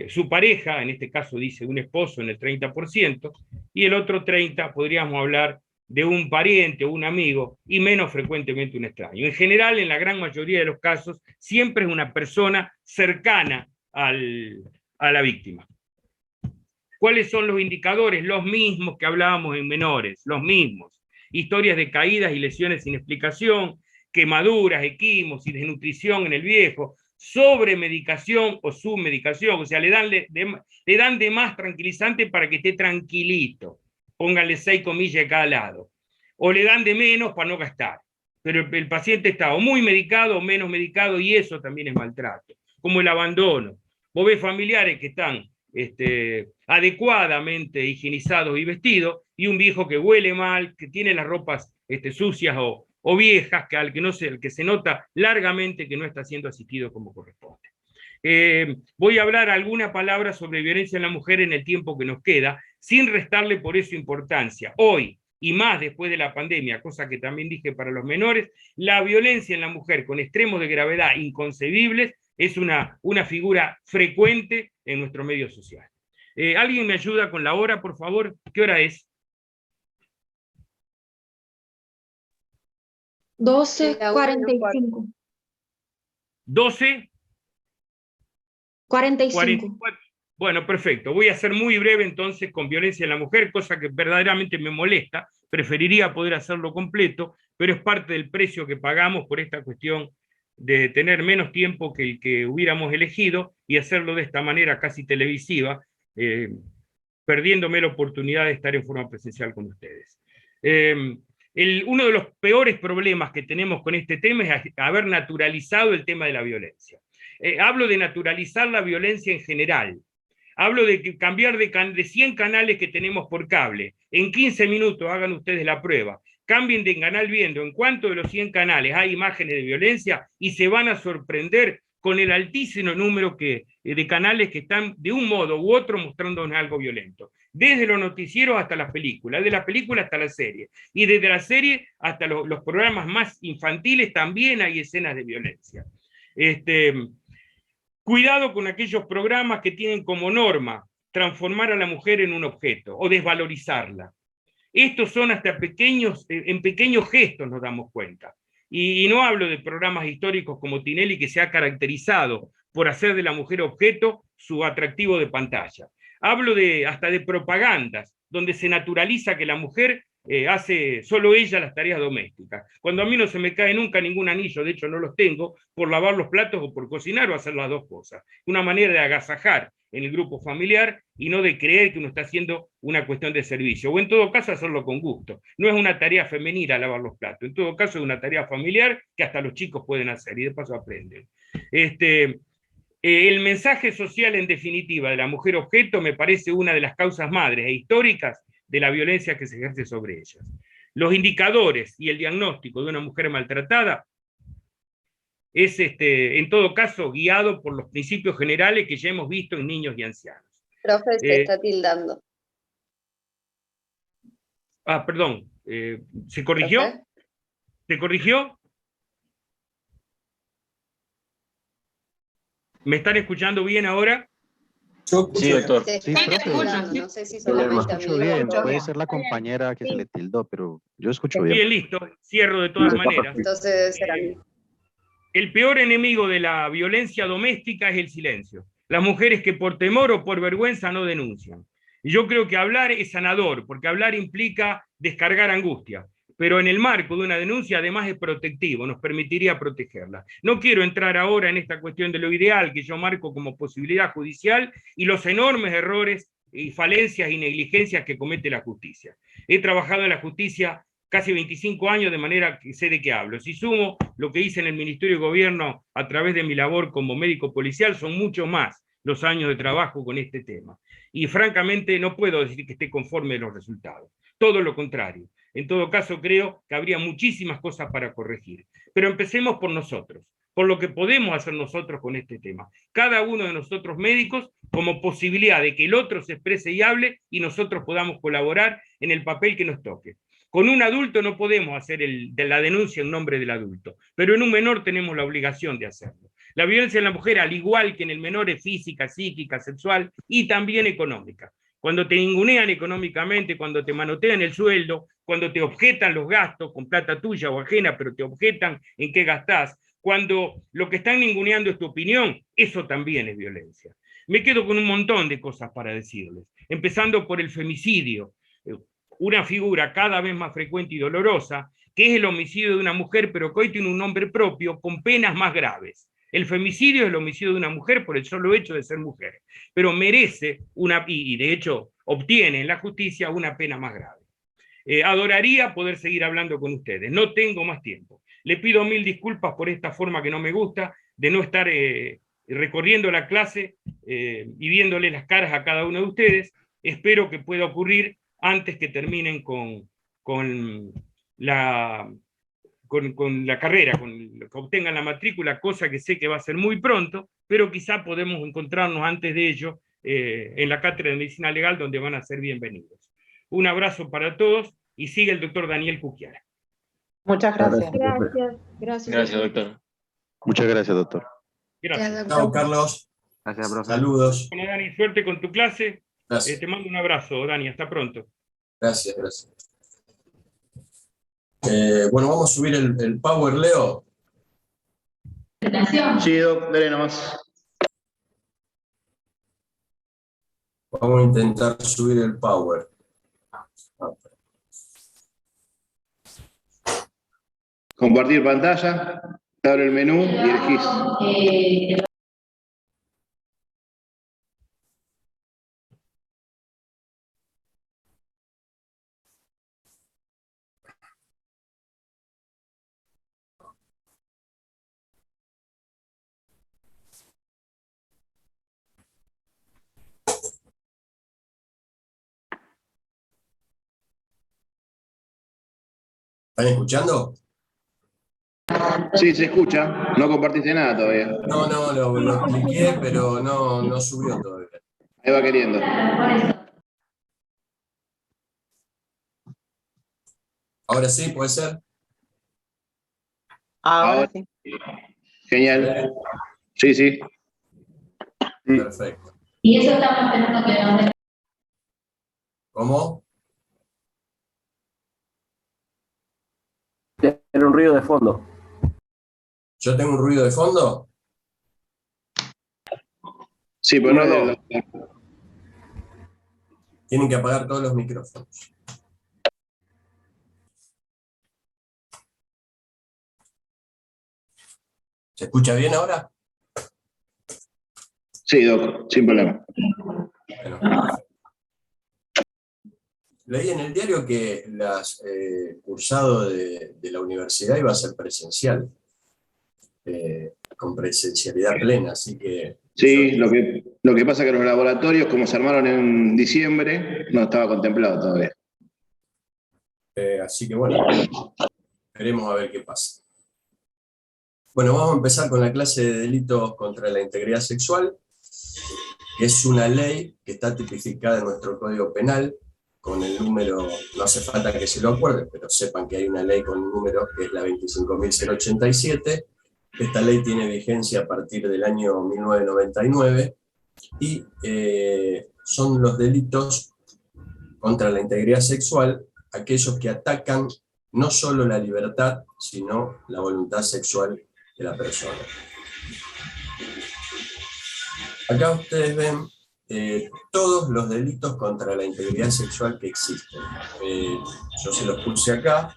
su pareja, en este caso dice un esposo en el 30%, y el otro 30% podríamos hablar de un pariente o un amigo, y menos frecuentemente un extraño. En general, en la gran mayoría de los casos, siempre es una persona cercana a la víctima. ¿Cuáles son los indicadores? Los mismos que hablábamos en menores, los mismos. Historias de caídas y lesiones sin explicación, quemaduras, equimosis, desnutrición en el viejo, sobremedicación o submedicación, o sea, le dan de más tranquilizante para que esté tranquilito. Pónganle 6 comillas de cada lado. O le dan de menos para no gastar. Pero el paciente está o muy medicado o menos medicado, y eso también es maltrato. Como el abandono. Vos ves familiares que están adecuadamente higienizados y vestidos, y un viejo que huele mal, que tiene las ropas sucias o o viejas, al que se nota largamente que no está siendo asistido como corresponde. Voy a hablar alguna palabra sobre violencia en la mujer en el tiempo que nos queda, sin restarle por eso importancia. Hoy, y más después de la pandemia, cosa que también dije para los menores, la violencia en la mujer con extremos de gravedad inconcebibles es una figura frecuente en nuestro medio social. ¿Alguien me ayuda con la hora, por favor? ¿Qué hora es? 12:45. 12:45. 45. Bueno, perfecto. Voy a ser muy breve entonces con violencia en la mujer, cosa que verdaderamente me molesta. Preferiría poder hacerlo completo, pero es parte del precio que pagamos por esta cuestión de tener menos tiempo que el que hubiéramos elegido y hacerlo de esta manera casi televisiva, perdiéndome la oportunidad de estar en forma presencial con ustedes. Uno de los peores problemas que tenemos con este tema es haber naturalizado el tema de la violencia. Hablo de naturalizar la violencia en general. Hablo de cambiar de 100 canales que tenemos por cable. En 15 minutos hagan ustedes la prueba. Cambien de canal viendo en cuánto de los 100 canales hay imágenes de violencia y se van a sorprender con el altísimo número de canales que están de un modo u otro mostrándonos algo violento. Desde los noticieros hasta las películas, de las películas hasta la serie. Y desde la serie hasta los programas más infantiles también hay escenas de violencia. Cuidado con aquellos programas que tienen como norma transformar a la mujer en un objeto o desvalorizarla. Estos son hasta en pequeños gestos nos damos cuenta. Y no hablo de programas históricos como Tinelli, que se ha caracterizado por hacer de la mujer objeto su atractivo de pantalla. Hablo hasta de propagandas, donde se naturaliza que la mujer hace solo ella las tareas domésticas. Cuando a mí no se me cae nunca ningún anillo, de hecho no los tengo, por lavar los platos o por cocinar o hacer las dos cosas. Una manera de agasajar en el grupo familiar y no de creer que uno está haciendo una cuestión de servicio, o en todo caso hacerlo con gusto. No es una tarea femenina lavar los platos, en todo caso es una tarea familiar que hasta los chicos pueden hacer y de paso aprenden. El mensaje social en definitiva de la mujer objeto me parece una de las causas madres e históricas de la violencia que se ejerce sobre ellas. Los indicadores y el diagnóstico de una mujer maltratada es, en todo caso, guiado por los principios generales que ya hemos visto en niños y ancianos. Profe, se está tildando. Perdón, ¿se corrigió? ¿Profe? ¿Se corrigió? ¿Me están escuchando bien ahora? Sí, doctor. Sí, profe. no sé si solamente a mí. Escucho bien, puede ser la compañera que se le tildó, pero yo escucho bien. Bien, listo, cierro de todas maneras. Entonces debe ser a mí. El peor enemigo de la violencia doméstica es el silencio. Las mujeres que por temor o por vergüenza no denuncian. Y yo creo que hablar es sanador, porque hablar implica descargar angustia. Pero en el marco de una denuncia además es protectivo, nos permitiría protegerla. No quiero entrar ahora en esta cuestión de lo ideal que yo marco como posibilidad judicial y los enormes errores y falencias y negligencias que comete la justicia. He trabajado en la justicia casi 25 años, de manera que sé de qué hablo. Si sumo lo que hice en el Ministerio de Gobierno a través de mi labor como médico policial, son mucho más los años de trabajo con este tema. Y francamente no puedo decir que esté conforme de los resultados. Todo lo contrario. En todo caso, creo que habría muchísimas cosas para corregir. Pero empecemos por nosotros, por lo que podemos hacer nosotros con este tema. Cada uno de nosotros médicos como posibilidad de que el otro se exprese y hable y nosotros podamos colaborar en el papel que nos toque. Con un adulto no podemos hacer la denuncia en nombre del adulto, pero en un menor tenemos la obligación de hacerlo. La violencia en la mujer, al igual que en el menor, es física, psíquica, sexual y también económica. Cuando te ningunean económicamente, cuando te manotean el sueldo, cuando te objetan los gastos con plata tuya o ajena, pero te objetan en qué gastás, cuando lo que están ninguneando es tu opinión, eso también es violencia. Me quedo con un montón de cosas para decirles, empezando por el femicidio, una figura cada vez más frecuente y dolorosa, que es el homicidio de una mujer, pero que hoy tiene un nombre propio con penas más graves. El femicidio es el homicidio de una mujer por el solo hecho de ser mujer, pero merece y de hecho obtiene en la justicia una pena más grave. Adoraría poder seguir hablando con ustedes, no tengo más tiempo. Le pido 1000 disculpas por esta forma que no me gusta, de no estar recorriendo la clase y viéndole las caras a cada uno de ustedes. Espero que pueda ocurrir antes que terminen con con la carrera, que obtengan la matrícula, cosa que sé que va a ser muy pronto, pero quizá podemos encontrarnos antes de ello en la Cátedra de Medicina Legal, donde van a ser bienvenidos. Un abrazo para todos y sigue el doctor Daniel Cuquiara. Muchas gracias. Gracias, doctor. Muchas gracias, doctor. Gracias. Chao, Carlos. Gracias, profe. Saludos. Bueno, Dani, suerte con tu clase. Gracias. Te mando un abrazo, Dani. Hasta pronto. Gracias, gracias. Bueno, vamos a subir el Power, Leo. Sí, Doc, dale nomás. Vamos a intentar subir el Power. Compartir pantalla, te abre el menú y elegís. ¿Están escuchando? Sí, se escucha. No compartiste nada todavía. No, lo cliqué, pero no subió todavía. Ahí va queriendo. Ahora sí, puede ser. Ahora sí. Genial. Sí. Perfecto. Y eso estamos esperando que nos... ¿Cómo? Tiene un ruido de fondo. ¿Yo tengo un ruido de fondo? Sí, pero no. Tienen que apagar todos los micrófonos. ¿Se escucha bien ahora? Sí, Doc, sin problema. Bueno. Leí en el diario que el cursado de la universidad iba a ser presencial, con presencialidad plena, así que... Sí, lo que pasa es que los laboratorios, como se armaron en diciembre, no estaba contemplado todavía. Así que bueno, veremos a ver qué pasa. Bueno, vamos a empezar con la clase de delitos contra la integridad sexual, que es una ley que está tipificada en nuestro Código Penal, con el número, no hace falta que se lo acuerden, pero sepan que hay una ley con un número que es la 25.087. Esta ley tiene vigencia a partir del año 1999 y son los delitos contra la integridad sexual aquellos que atacan no solo la libertad, sino la voluntad sexual de la persona. Acá ustedes ven todos los delitos contra la integridad sexual que existen. Yo se los puse acá.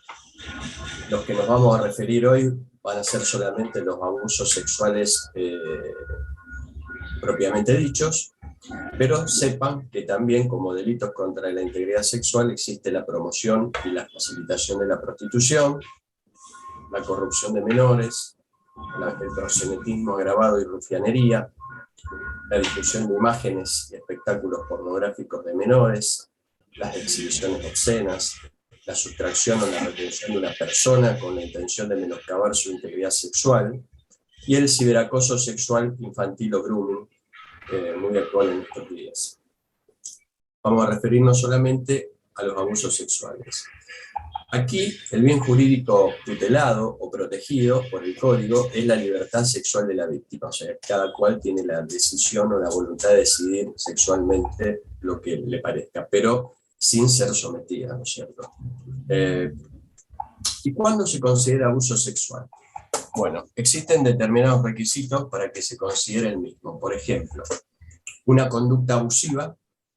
Los que nos vamos a referir hoy van a ser solamente los abusos sexuales propiamente dichos, pero sepan que también como delitos contra la integridad sexual existe la promoción y la facilitación de la prostitución, la corrupción de menores, el proxenetismo agravado y rufianería, la difusión de imágenes y espectáculos pornográficos de menores, las exhibiciones obscenas, la sustracción o la retención de una persona con la intención de menoscabar su integridad sexual, y el ciberacoso sexual infantil o grooming, muy actual en estos días. Vamos a referirnos solamente a los abusos sexuales. Aquí, el bien jurídico tutelado o protegido por el Código es la libertad sexual de la víctima, o sea, cada cual tiene la decisión o la voluntad de decidir sexualmente lo que le parezca, pero sin ser sometida, ¿no es cierto? ¿Y cuándo se considera abuso sexual? Bueno, existen determinados requisitos para que se considere el mismo. Por ejemplo, una conducta abusiva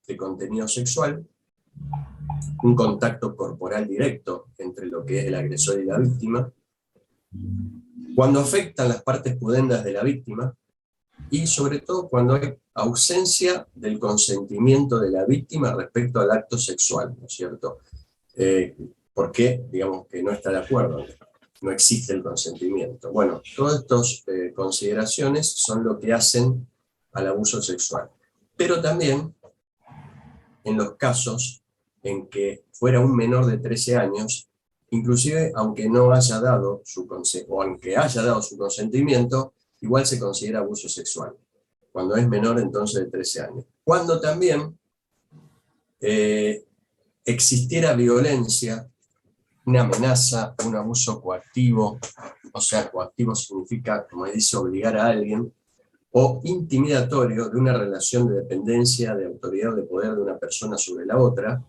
de contenido sexual, un contacto corporal directo entre lo que es el agresor y la víctima, cuando afectan las partes pudendas de la víctima, y sobre todo cuando hay ausencia del consentimiento de la víctima respecto al acto sexual, ¿no es cierto? Porque, digamos, que no está de acuerdo, no existe el consentimiento. Bueno, todas estas consideraciones son lo que hacen al abuso sexual. Pero también, en los casos en que fuera un menor de 13 años, inclusive aunque no haya dado o aunque haya dado su consentimiento, igual se considera abuso sexual. Cuando es menor, entonces, de 13 años. Cuando también existiera violencia, una amenaza, un abuso coactivo, o sea, coactivo significa, como dice, obligar a alguien, o intimidatorio de una relación de dependencia, de autoridad o de poder de una persona sobre la otra,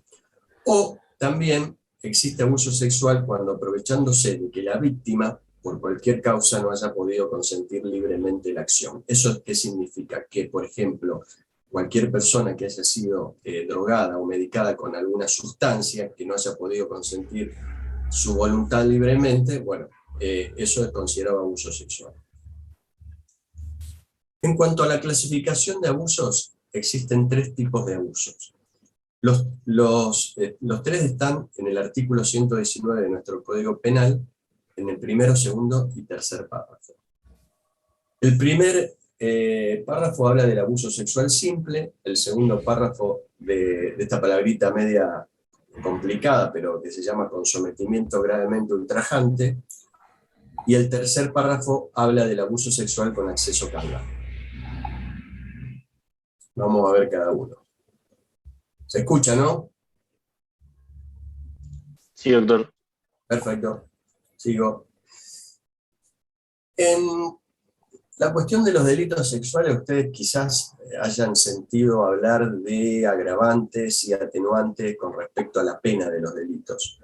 o también existe abuso sexual cuando, aprovechándose de que la víctima, por cualquier causa, no haya podido consentir libremente la acción. ¿Eso qué significa? Que, por ejemplo, cualquier persona que haya sido drogada o medicada con alguna sustancia, que no haya podido consentir su voluntad libremente, bueno, eso es considerado abuso sexual. En cuanto a la clasificación de abusos, existen 3 tipos de abusos. Los 3 están en el artículo 119 de nuestro Código Penal, en el primero, segundo y tercer párrafo. El primer párrafo habla del abuso sexual simple, el segundo párrafo de esta palabrita media complicada, pero que se llama con sometimiento gravemente ultrajante, y el tercer párrafo habla del abuso sexual con acceso carnal. Vamos a ver cada uno. ¿Se escucha, no? Sí, doctor. Perfecto. Sigo. En la cuestión de los delitos sexuales, ustedes quizás hayan sentido hablar de agravantes y atenuantes con respecto a la pena de los delitos.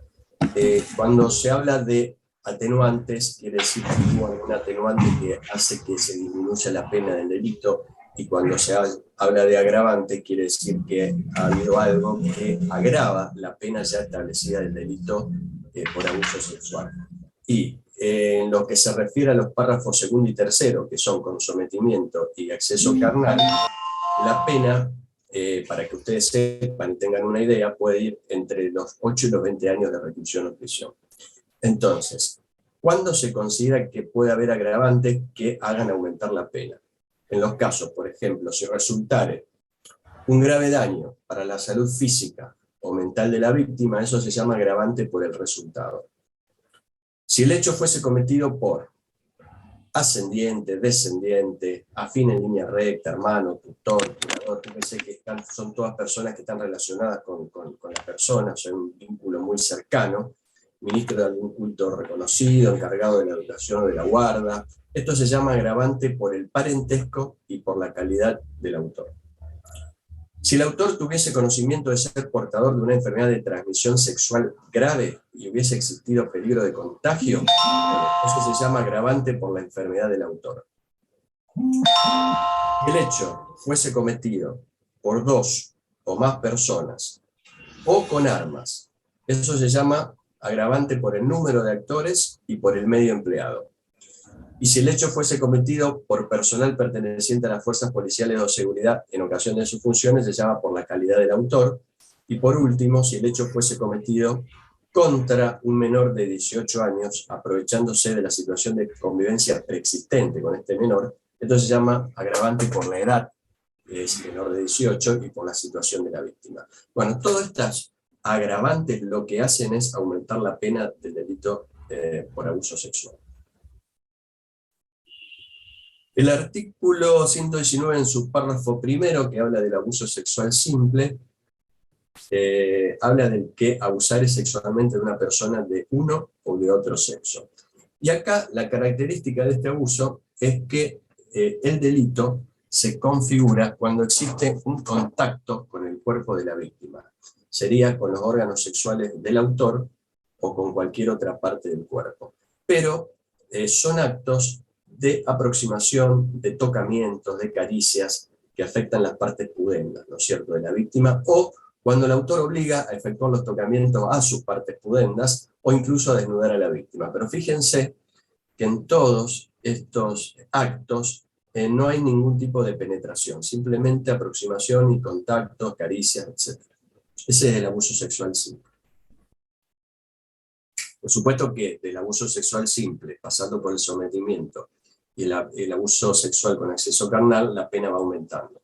Cuando se habla de atenuantes, quiere decir que hubo un atenuante que hace que se disminuya la pena del delito, y cuando se habla de agravante, quiere decir que ha habido algo que agrava la pena ya establecida del delito por abuso sexual. Y en lo que se refiere a los párrafos segundo y tercero, que son con sometimiento y acceso carnal, la pena, para que ustedes sepan y tengan una idea, puede ir entre los 8 y los 20 años de reclusión o prisión. Entonces, ¿cuándo se considera que puede haber agravantes que hagan aumentar la pena? En los casos, por ejemplo, si resultare un grave daño para la salud física o mental de la víctima, eso se llama agravante por el resultado. Si el hecho fuese cometido por ascendiente, descendiente, afín en línea recta, hermano, tutor, curador, que son todas personas que están relacionadas con la persona, o sea, un vínculo muy cercano, ministro de algún culto reconocido, encargado de la educación o de la guarda. Esto se llama agravante por el parentesco y por la calidad del autor. Si el autor tuviese conocimiento de ser portador de una enfermedad de transmisión sexual grave y hubiese existido peligro de contagio, eso se llama agravante por la enfermedad del autor. Si el hecho fuese cometido por 2 o más personas o con armas, eso se llama agravante por el número de actores y por el medio empleado. Y si el hecho fuese cometido por personal perteneciente a las fuerzas policiales o seguridad en ocasión de sus funciones, se llama por la calidad del autor. Y por último, si el hecho fuese cometido contra un menor de 18 años, aprovechándose de la situación de convivencia preexistente con este menor, esto se llama agravante por la edad, que es menor de 18, y por la situación de la víctima. Bueno, todas estas agravantes lo que hacen es aumentar la pena del delito por abuso sexual. El artículo 119 en su párrafo primero, que habla del abuso sexual simple, habla del que abusar sexualmente de una persona de uno o de otro sexo. Y acá la característica de este abuso es que el delito se configura cuando existe un contacto con el cuerpo de la víctima. Sería con los órganos sexuales del autor o con cualquier otra parte del cuerpo. Pero son actos de aproximación, de tocamientos, de caricias que afectan las partes pudendas, ¿no es cierto?, de la víctima, o cuando el autor obliga a efectuar los tocamientos a sus partes pudendas, o incluso a desnudar a la víctima. Pero fíjense que en todos estos actos no hay ningún tipo de penetración, simplemente aproximación y contacto, caricias, etc. Ese es el abuso sexual simple. Por supuesto que del abuso sexual simple, pasando por el sometimiento, y el abuso sexual con acceso carnal, la pena va aumentando.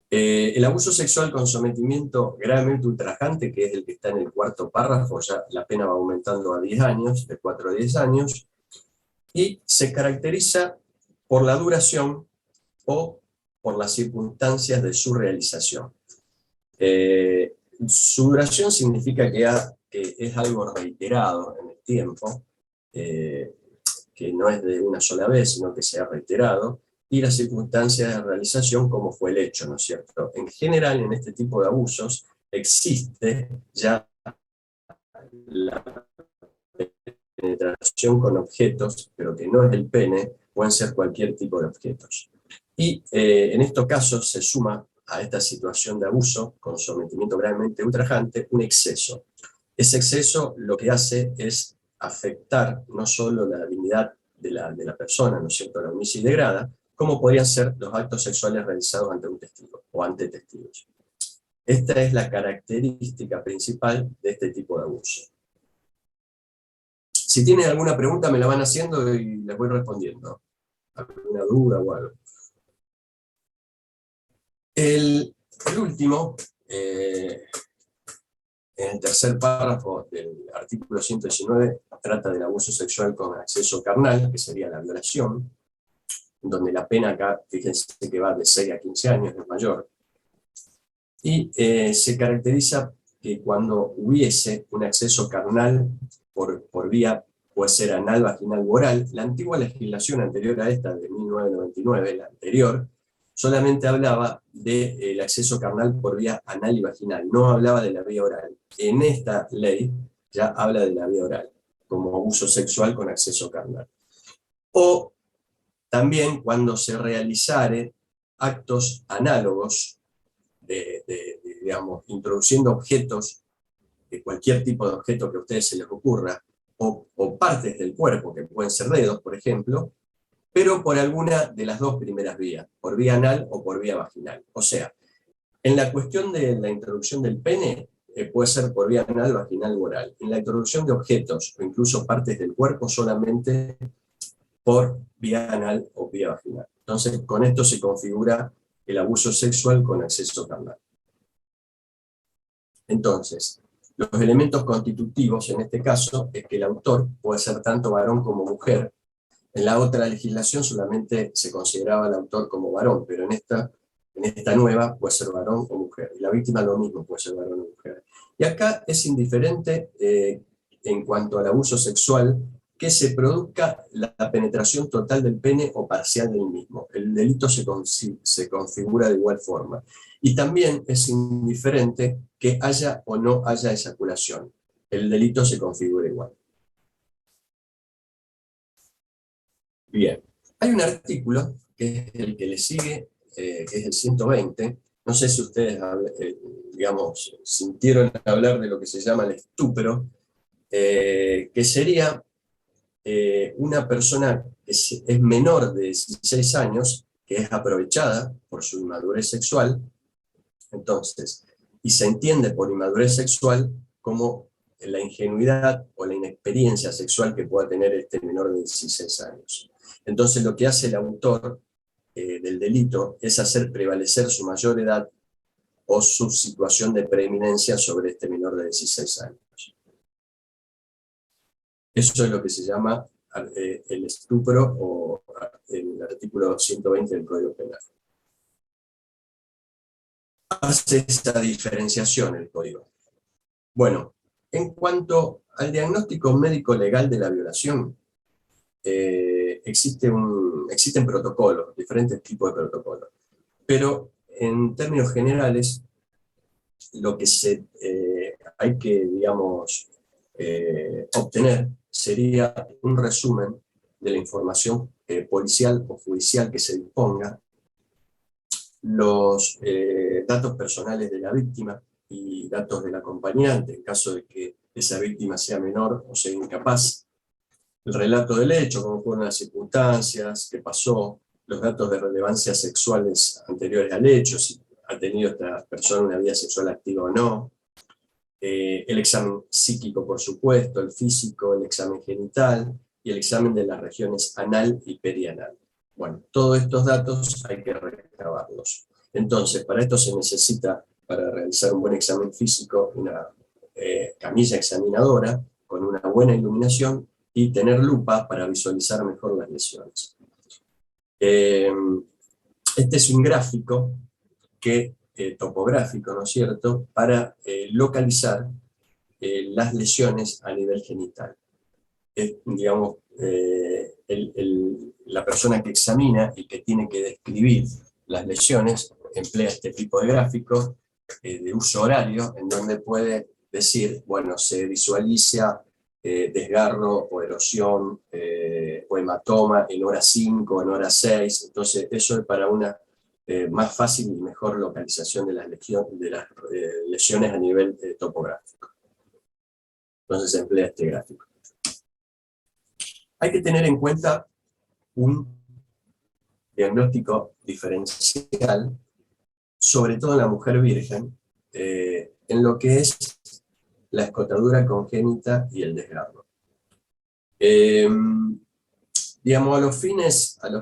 El abuso sexual con sometimiento gravemente ultrajante, que es el que está en el cuarto párrafo, ya la pena va aumentando a 10 años, de 4 a 10 años, y se caracteriza por la duración o por las circunstancias de su realización. Su duración significa que es algo reiterado en el tiempo, que no es de una sola vez, sino que se ha reiterado, y las circunstancias de realización, como fue el hecho, ¿no es cierto? En general, en este tipo de abusos, existe ya la penetración con objetos, pero que no es el pene, pueden ser cualquier tipo de objetos. Y en estos casos se suma a esta situación de abuso, con sometimiento gravemente ultrajante, un exceso. Ese exceso lo que hace es afectar no solo la dignidad de la persona, ¿no es cierto?, la omisa y degrada, como podrían ser los actos sexuales realizados ante un testigo o ante testigos. Esta es la característica principal de este tipo de abuso. Si tienen alguna pregunta me la van haciendo y les voy respondiendo. ¿Alguna duda o algo? El último, en el tercer párrafo del artículo 119, trata del abuso sexual con acceso carnal, que sería la violación, donde la pena acá, fíjense que va de 6 a 15 años, es mayor. Y se caracteriza que cuando hubiese un acceso carnal por vía, puede ser anal, vaginal u oral, la antigua legislación anterior a esta, de 1999, la anterior, solamente hablaba del acceso carnal por vía anal y vaginal, no hablaba de la vía oral. En esta ley ya habla de la vía oral, como abuso sexual con acceso carnal. O también cuando se realizare actos análogos, digamos, introduciendo objetos, de cualquier tipo de objeto que a ustedes se les ocurra, o partes del cuerpo, que pueden ser dedos, por ejemplo, pero por alguna de las dos primeras vías, por vía anal o por vía vaginal. O sea, en la cuestión de la introducción del pene, puede ser por vía anal, vaginal u oral. En la introducción de objetos o incluso partes del cuerpo, solamente por vía anal o vía vaginal. Entonces, con esto se configura el abuso sexual con acceso carnal. Entonces, los elementos constitutivos en este caso es que el autor puede ser tanto varón como mujer. En la otra legislación solamente se consideraba el autor como varón, pero en esta nueva puede ser varón o mujer. Y la víctima lo mismo, puede ser varón o mujer. Y acá es indiferente en cuanto al abuso sexual que se produzca la penetración total del pene o parcial del mismo. El delito se configura de igual forma. Y también es indiferente que haya o no haya eyaculación. El delito se configura igual. Bien, hay un artículo, que es el que le sigue, que es el 120. No sé si ustedes, digamos, sintieron hablar de lo que se llama el estupro, que sería una persona que es menor de 16 años, que es aprovechada por su inmadurez sexual. Entonces, y se entiende por inmadurez sexual como la ingenuidad o la inexperiencia sexual que pueda tener este menor de 16 años. Entonces lo que hace el autor del delito es hacer prevalecer su mayor edad o su situación de preeminencia sobre este menor de 16 años. Eso es lo que se llama el estupro o el artículo 120 del Código Penal. Hace esa diferenciación el Código. Bueno, en cuanto al diagnóstico médico legal de la violación, existen protocolos, diferentes tipos de protocolos, pero en términos generales lo que hay que, digamos, obtener sería un resumen de la información policial o judicial que se disponga, los datos personales de la víctima y datos del acompañante, en caso de que esa víctima sea menor o sea incapaz, el relato del hecho, cómo fueron las circunstancias, qué pasó, los datos de relevancia sexuales anteriores al hecho, si ha tenido esta persona una vida sexual activa o no, el examen psíquico, por supuesto, el físico, el examen genital y el examen de las regiones anal y perianal. Bueno, todos estos datos hay que recabarlos. Entonces, para esto se necesita, para realizar un buen examen físico, una camilla examinadora con una buena iluminación y tener lupa para visualizar mejor las lesiones. Este es un gráfico topográfico, ¿no es cierto?, para localizar las lesiones a nivel genital. Digamos, la persona que examina y que tiene que describir las lesiones emplea este tipo de gráfico de uso horario, en donde puede decir, bueno, se visualiza desgarro o erosión o hematoma en hora 5, en hora 6, entonces eso es para una más fácil y mejor localización de las lesiones a nivel topográfico. Entonces se emplea este gráfico. Hay que tener en cuenta un diagnóstico diferencial, sobre todo en la mujer virgen, en lo que es la escotadura congénita y el desgarro. Digamos, a los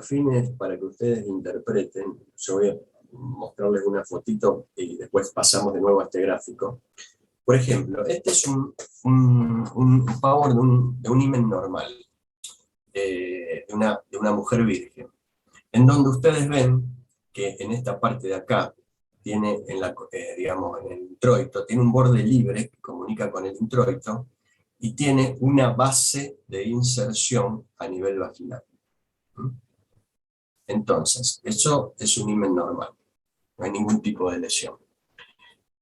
fines para que ustedes interpreten, yo voy a mostrarles una fotito y después pasamos de nuevo a este gráfico. Por ejemplo, este es un power de un himen normal, de una mujer virgen, en donde ustedes ven que en esta parte de acá tiene, digamos, en el introito, tiene un borde libre que comunica con el introito, y tiene una base de inserción a nivel vaginal. Entonces, eso es un himen normal, no hay ningún tipo de lesión.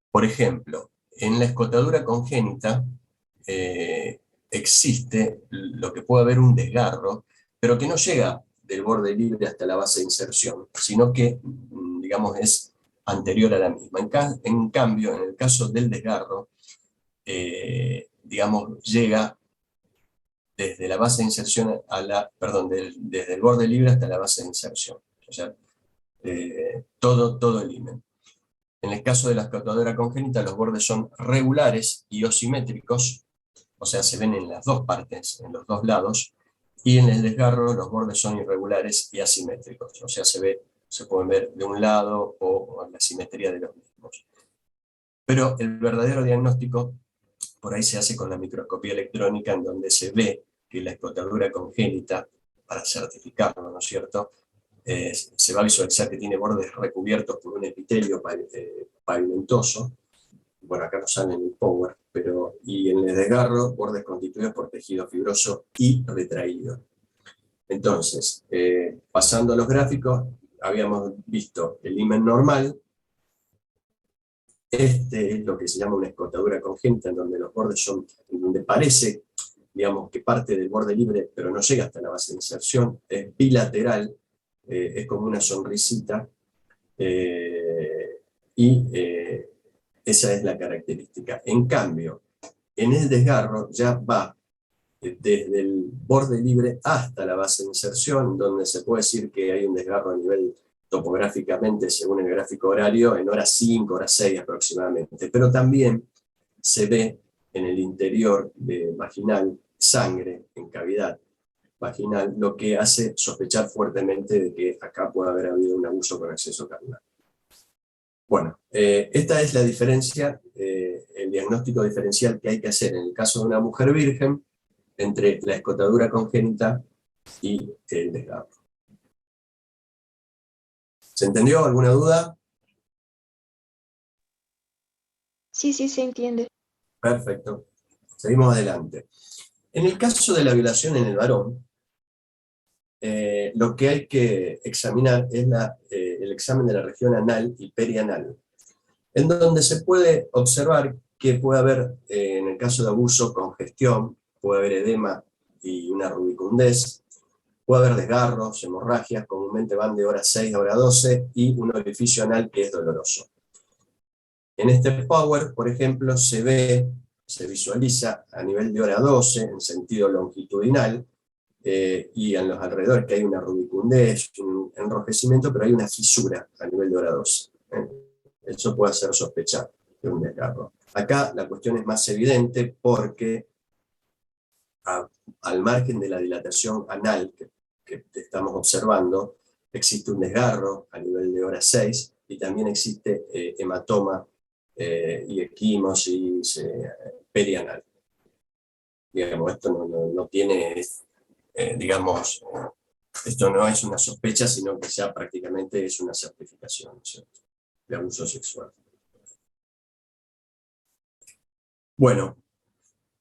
Por ejemplo, en la escotadura congénita existe lo que puede haber un desgarro, pero que no llega del borde libre hasta la base de inserción, sino que, digamos, es anterior a la misma. En cambio, en el caso del desgarro, digamos, llega desde la base de inserción desde el borde libre hasta la base de inserción. O sea, todo el himen. En el caso de la escotadura congénita, los bordes son regulares y osimétricos, o sea, se ven en las dos partes, en los dos lados, y en el desgarro los bordes son irregulares y asimétricos, o sea, se pueden ver de un lado o la simetría de los mismos. Pero el verdadero diagnóstico por ahí se hace con la microscopía electrónica, en donde se ve que la escotadura congénita, para certificarlo, ¿no es cierto?, se va a visualizar que tiene bordes recubiertos por un epitelio pavimentoso. Bueno, acá no sale en el power, y en el desgarro, bordes constituidos por tejido fibroso y retraído. Entonces, pasando a los gráficos, habíamos visto el himen normal. Este es lo que se llama una escotadura congénita, en donde los bordes son, en donde parece, digamos, que parte del borde libre, pero no llega hasta la base de inserción, es bilateral, es como una sonrisita, esa es la característica. En cambio, en el desgarro ya va desde el borde libre hasta la base de inserción, donde se puede decir que hay un desgarro a nivel topográficamente, según el gráfico horario, en hora 5, hora 6 aproximadamente. Pero también se ve en el interior vaginal sangre en cavidad vaginal, lo que hace sospechar fuertemente de que acá puede haber habido un abuso con acceso carnal. Bueno, esta es la diferencia, el diagnóstico diferencial que hay que hacer en el caso de una mujer virgen entre la escotadura congénita y el desgarro. ¿Se entendió? ¿Alguna duda? Sí, se entiende. Perfecto. Seguimos adelante. En el caso de la violación en el varón, lo que hay que examinar es el examen de la región anal y perianal, en donde se puede observar que puede haber, en el caso de abuso, congestión, puede haber edema y una rubicundez, puede haber desgarros, hemorragias, comúnmente van de hora 6 a hora 12, y un orificio anal que es doloroso. En este power, por ejemplo, se visualiza a nivel de hora 12, en sentido longitudinal, y en los alrededores que hay una rubicundez, un enrojecimiento, pero hay una fisura a nivel de hora 12. Eso puede hacer sospechar de un desgarro. Acá la cuestión es más evidente porque al margen de la dilatación anal que estamos observando, existe un desgarro a nivel de hora 6, y también existe hematoma y equimosis perianal. Digamos, esto no tiene, digamos, esto no es una sospecha, sino que ya prácticamente es una certificación, ¿cierto?, de abuso sexual. Bueno,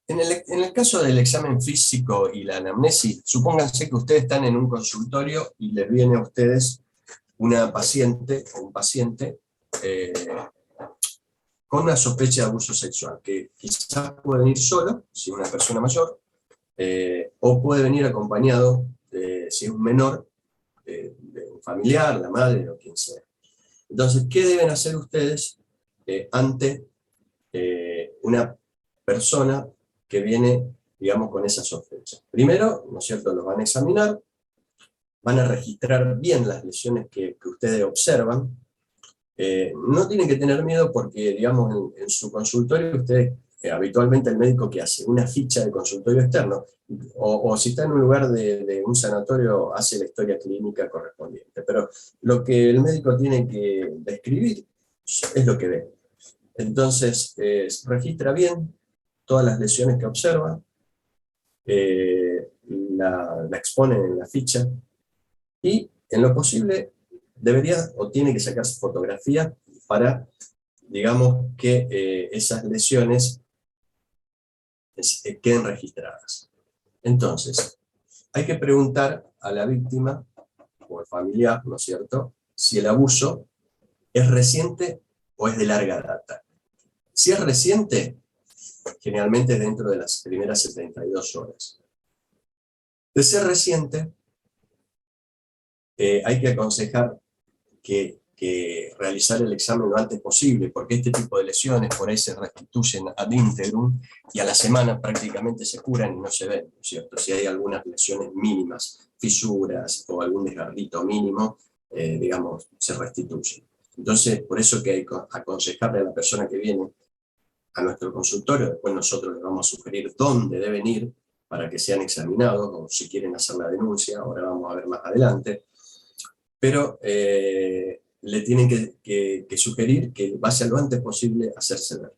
en el caso del examen físico y la anamnesis, supónganse que ustedes están en un consultorio y les viene a ustedes una paciente o un paciente con una sospecha de abuso sexual, que quizás puede venir solo, si es una persona mayor, o puede venir acompañado, si es un menor, de un familiar, la madre o quien sea. Entonces, ¿qué deben hacer ustedes ante una persona que viene, digamos, con esa sospecha? Primero, ¿no es cierto?, los van a examinar, van a registrar bien las lesiones que ustedes observan. No tienen que tener miedo porque, digamos, en su consultorio, ustedes, habitualmente el médico que hace una ficha de consultorio externo, o si está en un lugar de un sanatorio, hace la historia clínica correspondiente. Pero lo que el médico tiene que describir es lo que ve. Entonces, registra bien todas las lesiones que observa, la exponen en la ficha, y en lo posible debería o tiene que sacarse fotografía para, digamos, que esas lesiones queden registradas. Entonces, hay que preguntar a la víctima o al familiar, ¿no es cierto?, si el abuso es reciente o es de larga data. Si es reciente, generalmente dentro de las primeras 72 horas. De ser reciente, hay que aconsejar que realizar el examen lo antes posible, porque este tipo de lesiones por ahí se restituyen ad integrum y a la semana prácticamente se curan y no se ven, ¿no es cierto? Si hay algunas lesiones mínimas, fisuras o algún desgarrito mínimo, digamos, se restituyen. Entonces, por eso que hay que aconsejarle a la persona que viene a nuestro consultorio, después nosotros les vamos a sugerir dónde deben ir para que sean examinados, o si quieren hacer la denuncia, ahora vamos a ver más adelante, pero le tienen que sugerir que vaya lo antes posible a hacerse ver.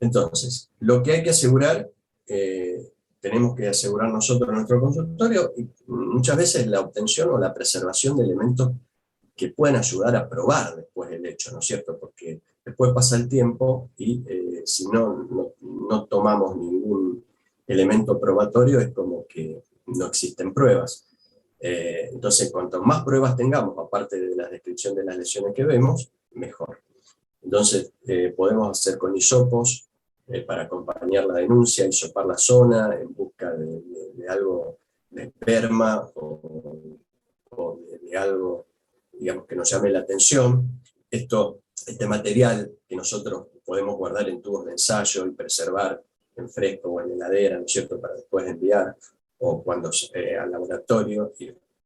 Entonces, lo que hay que asegurar, tenemos que asegurar nosotros en nuestro consultorio, y muchas veces la obtención o la preservación de elementos que pueden ayudar a probar después el hecho, ¿no es cierto? Porque después pasa el tiempo y si no tomamos ningún elemento probatorio, es como que no existen pruebas. Entonces, cuanto más pruebas tengamos, aparte de la descripción de las lesiones que vemos, mejor. Entonces, podemos hacer con hisopos para acompañar la denuncia, hisopar la zona en busca de algo de esperma o de algo, digamos, que nos llame la atención. Este material que nosotros podemos guardar en tubos de ensayo y preservar en fresco o en heladera, ¿no es cierto?, para después enviar, o cuando al laboratorio,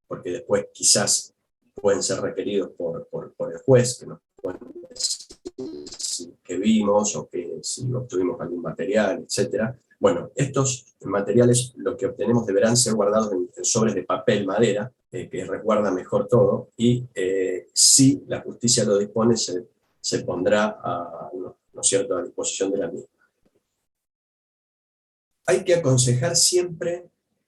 porque después quizás pueden ser requeridos por el juez, que nos pueden decir que vimos o que si obtuvimos algún material, etc. Bueno, estos materiales, lo que obtenemos, deberán ser guardados en sobres de papel madera, que resguarda mejor todo, y si la justicia lo dispone, se pondrá ¿no es cierto?, a disposición de la misma. Hay que aconsejar siempre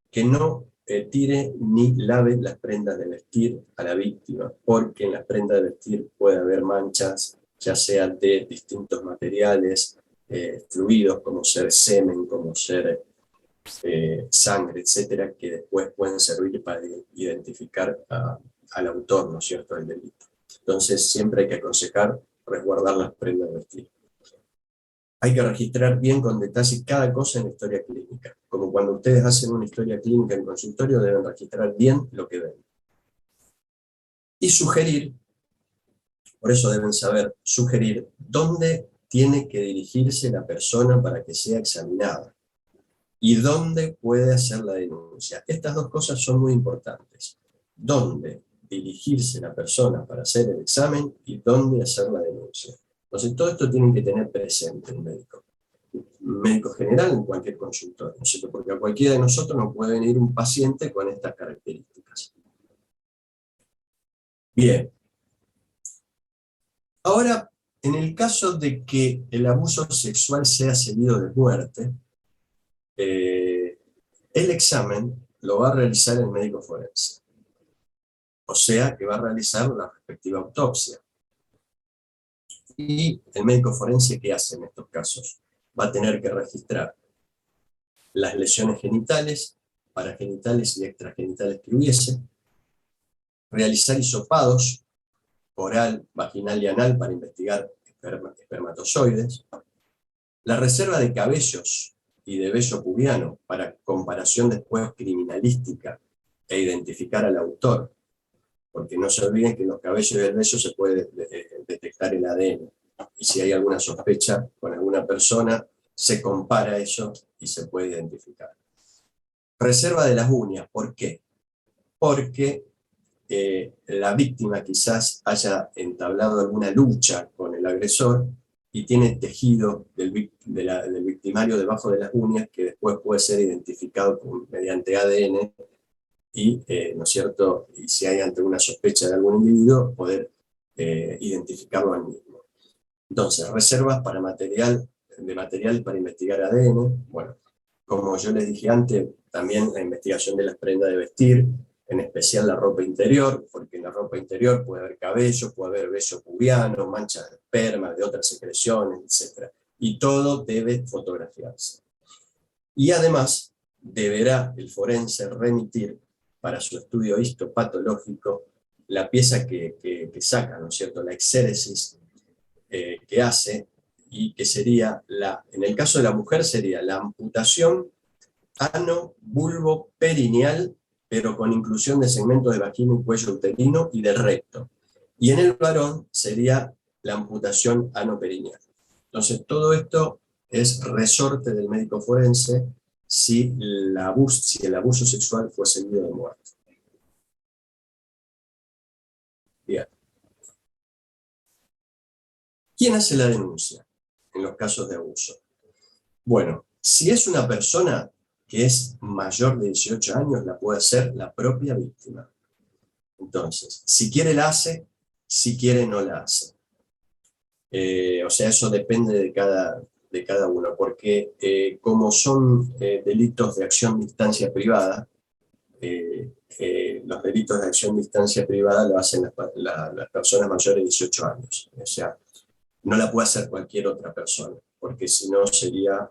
que no tire ni lave las prendas de vestir a la víctima, porque en las prendas de vestir puede haber manchas, ya sea de distintos materiales, fluidos, como ser semen, como ser sangre, etcétera, que después pueden servir para identificar al autor, ¿no es cierto?, del delito. Entonces siempre hay que aconsejar resguardar las prendas de vestir. Hay que registrar bien con detalle cada cosa en la historia clínica. Como cuando ustedes hacen una historia clínica en consultorio, deben registrar bien lo que ven. Y sugerir, por eso deben saber sugerir dónde tiene que dirigirse la persona para que sea examinada y dónde puede hacer la denuncia. Estas dos cosas son muy importantes. Dónde dirigirse la persona para hacer el examen y dónde hacer la denuncia. Entonces, todo esto tienen que tener presente un médico general en cualquier consultorio, ¿no es cierto? Porque a cualquiera de nosotros nos puede venir un paciente con estas características. Bien. Ahora, en el caso de que el abuso sexual sea seguido de muerte, el examen lo va a realizar el médico forense. O sea, que va a realizar la respectiva autopsia. Y el médico forense, ¿qué hace en estos casos? Va a tener que registrar las lesiones genitales, paragenitales y extragenitales que hubiese, realizar hisopados oral, vaginal y anal para investigar espermatozoides, la reserva de cabellos y de vello pubiano para comparación después criminalística e identificar al autor, porque no se olviden que en los cabellos y el vello se puede detectar el ADN, y si hay alguna sospecha con alguna persona, se compara eso y se puede identificar. Reserva de las uñas, ¿por qué? Porque la víctima quizás haya entablado alguna lucha con el agresor y tiene tejido del victimario debajo de las uñas que después puede ser identificado mediante ADN y, ¿no es cierto?, y si hay ante una sospecha de algún individuo, poder identificarlo al mismo. Entonces, reservas para material para investigar ADN. Bueno, como yo les dije antes, también la investigación de las prendas de vestir, en especial la ropa interior, porque en la ropa interior puede haber cabello, puede haber vello pubiano, manchas de esperma, de otras secreciones, etc. Y todo debe fotografiarse. Y además, deberá el forense remitir para su estudio histopatológico la pieza que saca, ¿no es cierto?, la exéresis que hace, y que sería, en el caso de la mujer, sería la amputación ano-bulbo-perineal, pero con inclusión de segmentos de vagina y cuello uterino y del recto. Y en el varón sería la amputación ano-perineal. Entonces, todo esto es resorte del médico forense si el abuso sexual fue seguido de muerte. Bien. ¿Quién hace la denuncia en los casos de abuso? Bueno, si es una persona que es mayor de 18 años, la puede hacer la propia víctima. Entonces, si quiere la hace, si quiere no la hace. O sea, eso depende de cada uno, porque como son delitos de acción de instancia privada, los delitos de acción de instancia privada lo hacen las personas mayores de 18 años. O sea, no la puede hacer cualquier otra persona, porque si no sería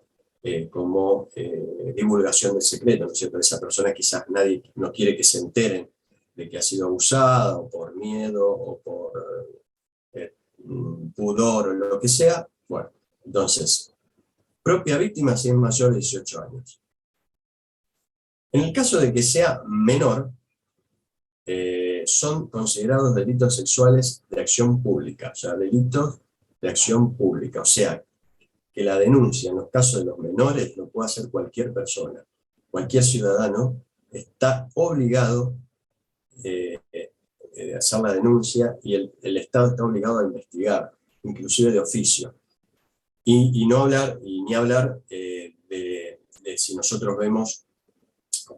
como divulgación del secreto, ¿no es cierto? Esa persona quizás nadie no quiere que se enteren de que ha sido abusada, o por miedo, o por pudor, o lo que sea. Bueno, entonces, propia víctima si es mayor de 18 años. En el caso de que sea menor, son considerados delitos sexuales de acción pública, o sea, delitos de acción pública, o sea, que la denuncia en los casos de los menores lo puede hacer cualquier persona. Cualquier ciudadano está obligado a hacer la denuncia, y el Estado está obligado a investigar, inclusive de oficio. Y ni hablar de si nosotros vemos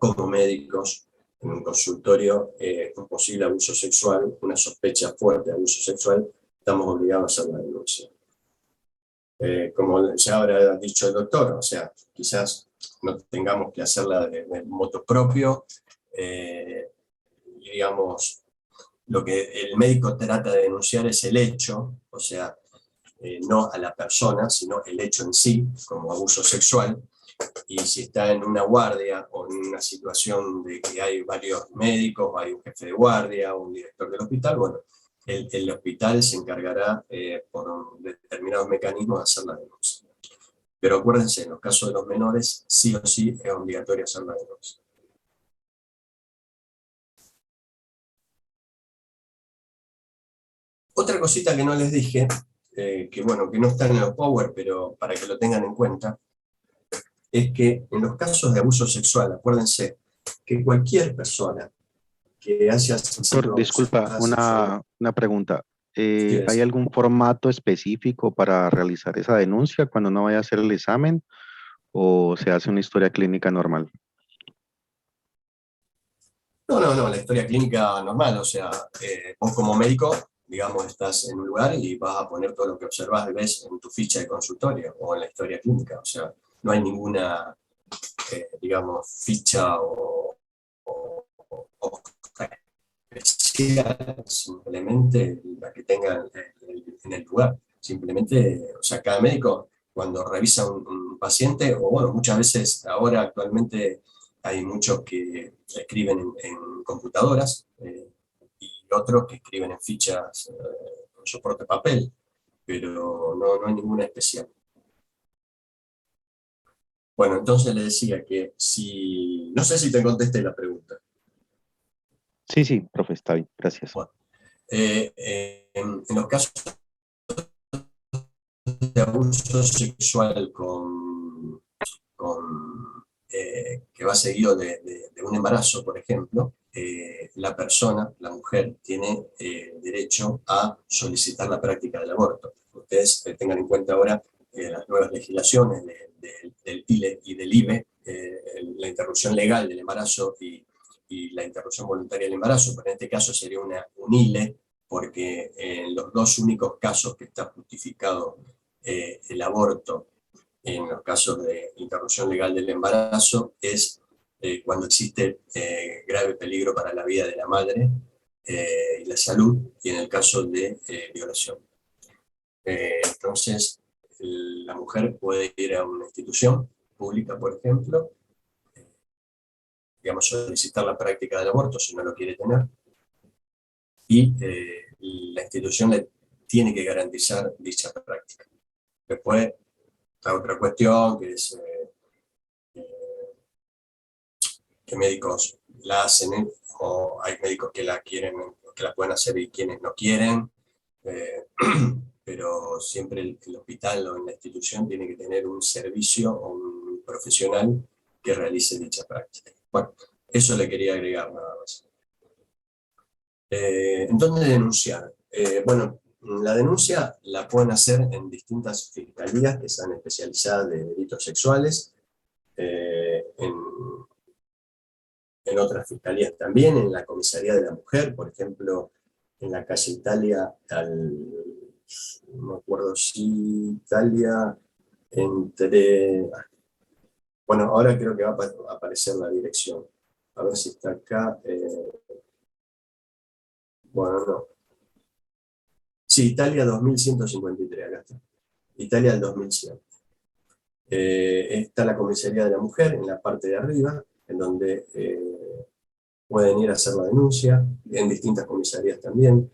como médicos en un consultorio un posible abuso sexual, una sospecha fuerte de abuso sexual, estamos obligados a hacer la denuncia. Como ya habrá dicho el doctor, o sea, quizás no tengamos que hacerla de motu propio, y digamos, lo que el médico trata de denunciar es el hecho, o sea, no a la persona, sino el hecho en sí, como abuso sexual, y si está en una guardia o en una situación de que hay varios médicos, hay un jefe de guardia o un director del hospital, bueno, el hospital se encargará por determinados mecanismos de hacer la denuncia. Pero acuérdense, en los casos de los menores, sí o sí es obligatorio hacer la denuncia. Otra cosita que no les dije, que bueno, que no está en los Power, pero para que lo tengan en cuenta, es que en los casos de abuso sexual, acuérdense que cualquier persona que haya... Disculpa, una pregunta. ¿Hay algún formato específico para realizar esa denuncia cuando uno vaya a hacer el examen, o se hace una historia clínica normal? No, la historia clínica normal, o sea, vos como médico digamos, estás en un lugar y vas a poner todo lo que observas y ves en tu ficha de consultorio o en la historia clínica. O sea, no hay ninguna, digamos, ficha o especial, simplemente la que tenga en el lugar. Simplemente, o sea, cada médico cuando revisa un paciente, o bueno, muchas veces ahora actualmente hay muchos que escriben en computadoras y otros que escriben en fichas con soporte papel, pero no hay ninguna especial. Bueno, entonces le decía que si... No sé si te contesté la pregunta. Sí, sí, profe, está bien, gracias. Bueno, en los casos de abuso sexual que va seguido de un embarazo, por ejemplo, la persona, la mujer, tiene derecho a solicitar la práctica del aborto. Ustedes tengan en cuenta ahora las nuevas legislaciones del ILE y del IBE, la interrupción legal del embarazo y la interrupción voluntaria del embarazo, pero en este caso sería un ILE, porque en los dos únicos casos que está justificado el aborto, en los casos de interrupción legal del embarazo, es cuando existe grave peligro para la vida de la madre y la salud, y en el caso de violación. Entonces, la mujer puede ir a una institución pública, por ejemplo, digamos, solicitar la práctica del aborto si no lo quiere tener, y la institución le tiene que garantizar dicha práctica. Después, la otra cuestión, que es que médicos la hacen, o hay médicos que la quieren, que la pueden hacer y quienes no quieren, pero siempre el hospital o en la institución tiene que tener un servicio o un profesional que realice dicha práctica. Bueno, eso le quería agregar nada más. Entonces, denunciar. Bueno, la denuncia la pueden hacer en distintas fiscalías que están especializadas de delitos sexuales, en otras fiscalías también, en la comisaría de la mujer, por ejemplo, en la calle Italia, no me acuerdo si Italia, bueno, ahora creo que va a aparecer la dirección, a ver si está acá, bueno, no. Sí, Italia 2153, acá está. Italia del 2100. Está la comisaría de la mujer en la parte de arriba, en donde pueden ir a hacer la denuncia, en distintas comisarías también,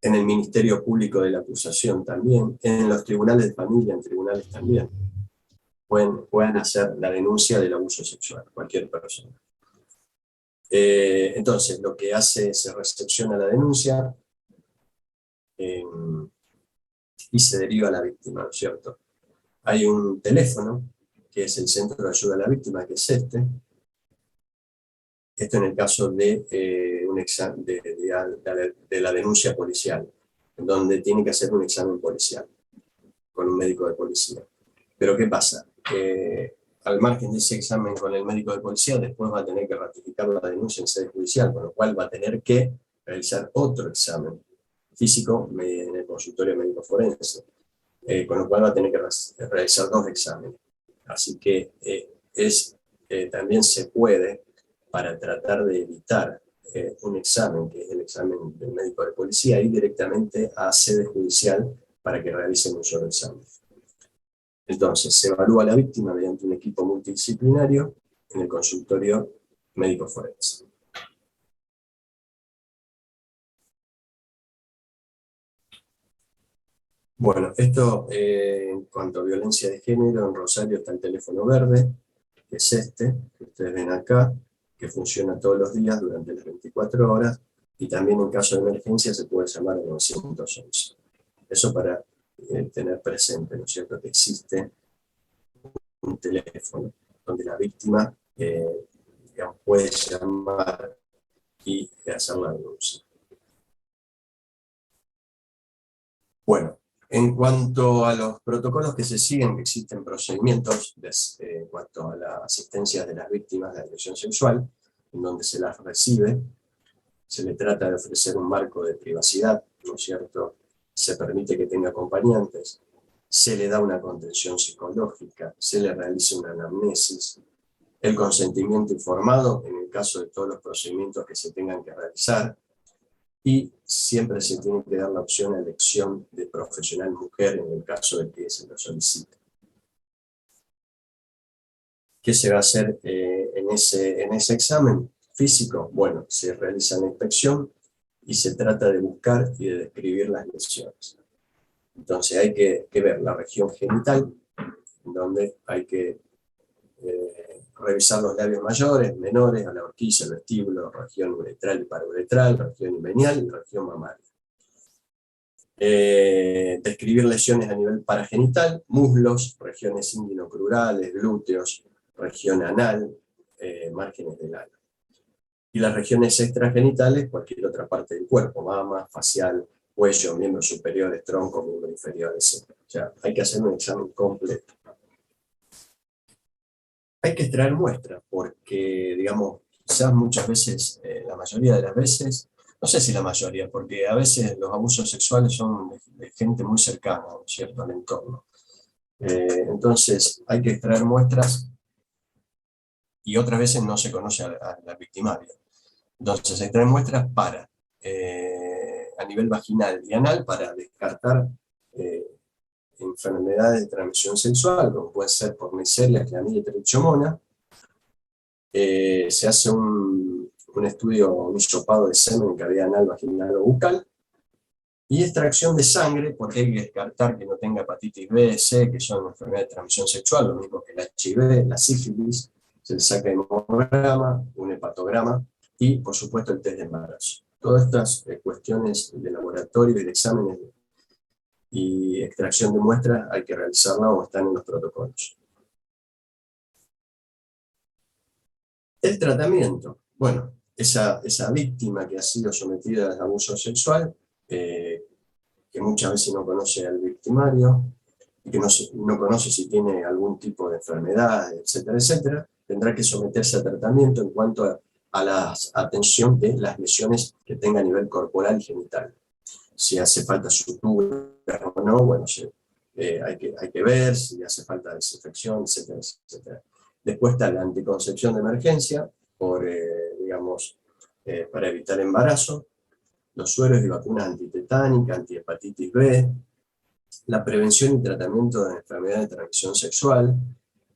en el Ministerio Público de la Acusación también, en los tribunales de familia, en tribunales también. Pueden hacer la denuncia del abuso sexual, cualquier persona. Entonces, lo que hace, se recepciona la denuncia y se deriva a la víctima, ¿no es cierto? Hay un teléfono, que es el Centro de Ayuda a la Víctima, que es este. Esto en el caso de la denuncia policial, donde tiene que hacer un examen policial con un médico de policía. Pero ¿qué pasa? Al margen de ese examen con el médico de policía, después va a tener que ratificar la denuncia en sede judicial, con lo cual va a tener que realizar otro examen físico en el consultorio médico forense, con lo cual va a tener que realizar dos exámenes. Así que también se puede, para tratar de evitar un examen, que es el examen del médico de policía, ir directamente a sede judicial para que realicen un solo examen. Entonces, se evalúa a la víctima mediante un equipo multidisciplinario en el consultorio médico forense. Bueno, esto en cuanto a violencia de género, en Rosario está el teléfono verde, que es este, que ustedes ven acá, que funciona todos los días durante las 24 horas, y también en caso de emergencia se puede llamar al 911. Eso para tener presente, ¿no es cierto?, que existe un teléfono donde la víctima puede llamar y hacer la denuncia. Bueno, en cuanto a los protocolos que se siguen, que existen procedimientos en cuanto a la asistencia de las víctimas de agresión sexual, en donde se las recibe, se le trata de ofrecer un marco de privacidad, ¿no es cierto? Se permite que tenga acompañantes, se le da una contención psicológica, se le realiza una anamnesis, el consentimiento informado en el caso de todos los procedimientos que se tengan que realizar, y siempre se tiene que dar la opción a elección de profesional mujer en el caso de que se lo solicite. ¿Qué se va a hacer en ese examen físico? Bueno, se realiza una inspección y se trata de buscar y de describir las lesiones. Entonces hay que ver la región genital, donde hay que revisar los labios mayores, menores, a la horquilla, el vestíbulo, región uretral y paruretral, región himeneal y región mamaria. Describir lesiones a nivel paragenital, muslos, regiones inguinocrurales, glúteos, región anal, márgenes del ano. Y las regiones extragenitales, cualquier otra parte del cuerpo, mama, facial, cuello, miembros superiores, tronco, miembros inferiores, etc. O sea, hay que hacer un examen completo. Hay que extraer muestras, porque, digamos, quizás muchas veces, la mayoría de las veces, no sé si la mayoría, porque a veces los abusos sexuales son de gente muy cercana, ¿cierto?, al entorno. Entonces, hay que extraer muestras y otras veces no se conoce a la victimaria. Entonces, se extraen muestras para, a nivel vaginal y anal, para descartar enfermedades de transmisión sexual, como puede ser por Neisseria, clamidia y trichomona. Se hace un estudio, un hisopado de semen en cavidad anal, vaginal o bucal, y extracción de sangre, porque hay que descartar que no tenga hepatitis B, C, que son enfermedades de transmisión sexual, lo mismo que el HIV, la sífilis. Se le saca hemograma, un hepatograma, y por supuesto el test de embarazo. Todas estas cuestiones de laboratorio y de exámenes y extracción de muestras hay que realizarla o están en los protocolos. El tratamiento. Bueno, esa víctima que ha sido sometida al abuso sexual, que muchas veces no conoce al victimario, y que no conoce si tiene algún tipo de enfermedad, etcétera, etcétera, tendrá que someterse a tratamiento en cuanto a la atención de las lesiones que tenga a nivel corporal y genital. Si hace falta sutura o no, bueno, hay que ver si hace falta desinfección, etcétera, etcétera. Después está la anticoncepción de emergencia, para evitar embarazo, los sueros y vacunas antitetánicas, antihepatitis B, la prevención y tratamiento de enfermedades de transmisión sexual,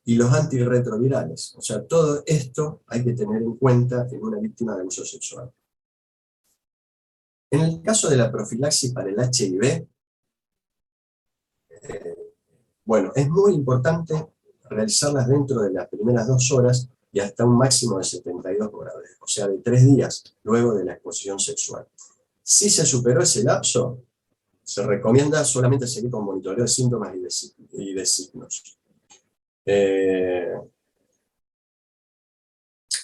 y los antirretrovirales. O sea, todo esto hay que tener en cuenta en una víctima de abuso sexual. En el caso de la profilaxis para el HIV, bueno, es muy importante realizarlas dentro de las primeras 2 horas y hasta un máximo de 72 horas, o sea, de 3 días luego de la exposición sexual. Si se superó ese lapso, se recomienda solamente seguir con monitoreo de síntomas y de signos.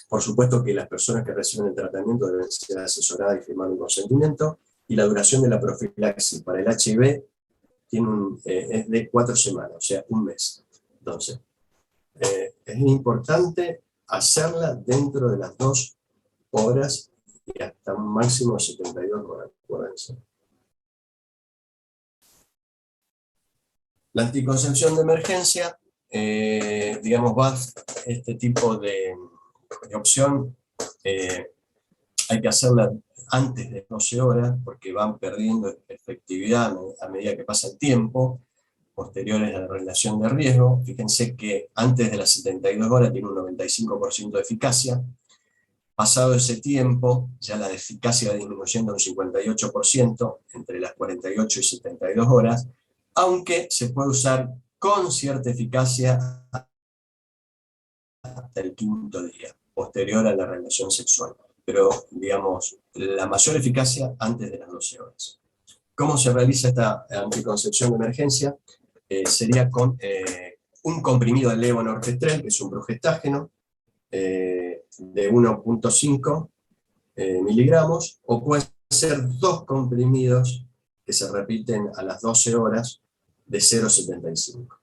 Por supuesto que las personas que reciben el tratamiento deben ser asesoradas y firmar un consentimiento, y la duración de la profilaxis para el HIV es de 4 semanas, o sea, 1 mes. Entonces, es importante hacerla dentro de las 2 horas y hasta un máximo de 72 horas, acuérdense. La anticoncepción de emergencia, va este tipo de opción, hay que hacerla antes de 12 horas, porque van perdiendo efectividad a medida que pasa el tiempo, posteriores a la relación de riesgo. Fíjense que antes de las 72 horas tiene un 95% de eficacia. Pasado ese tiempo, ya la eficacia va disminuyendo un 58% entre las 48 y 72 horas, aunque se puede usar con cierta eficacia hasta el 5.º día, posterior a la relación sexual. Pero, la mayor eficacia antes de las 12 horas. ¿Cómo se realiza esta anticoncepción de emergencia? Sería con un comprimido de levonorgestrel, que es un progestágeno, de 1.5 miligramos, o puede ser 2 comprimidos que se repiten a las 12 horas de 0,75.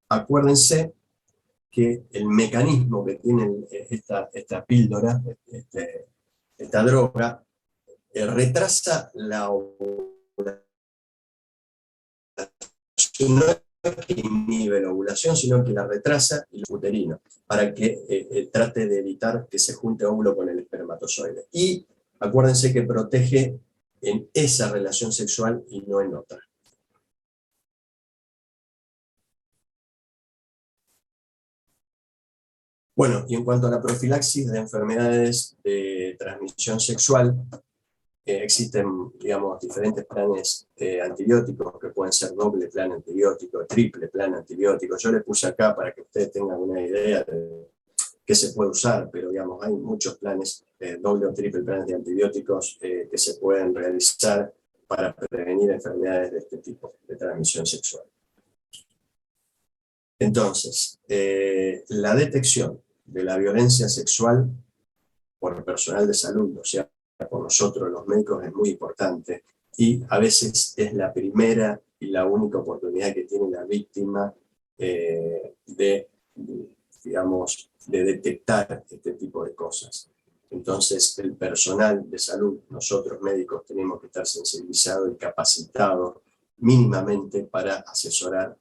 Acuérdense que el mecanismo que tiene esta píldora, esta droga, retrasa la ovulación. No es que inhibe la ovulación, sino que la retrasa y lo uterino, para que trate de evitar que se junte óvulo con el espermatozoide. Y acuérdense que protege en esa relación sexual y no en otra. Bueno, y en cuanto a la profilaxis de enfermedades de transmisión sexual, existen, digamos, diferentes planes antibióticos que pueden ser doble plan antibiótico, triple plan antibiótico. Yo le puse acá para que ustedes tengan una idea de qué se puede usar, pero digamos, hay muchos planes, doble o triple planes de antibióticos que se pueden realizar para prevenir enfermedades de este tipo, de transmisión sexual. Entonces, la detección de la violencia sexual por el personal de salud, o sea, por nosotros los médicos, es muy importante, y a veces es la primera y la única oportunidad que tiene la víctima digamos, de detectar este tipo de cosas. Entonces, el personal de salud, nosotros médicos, tenemos que estar sensibilizados y capacitados mínimamente para asesorar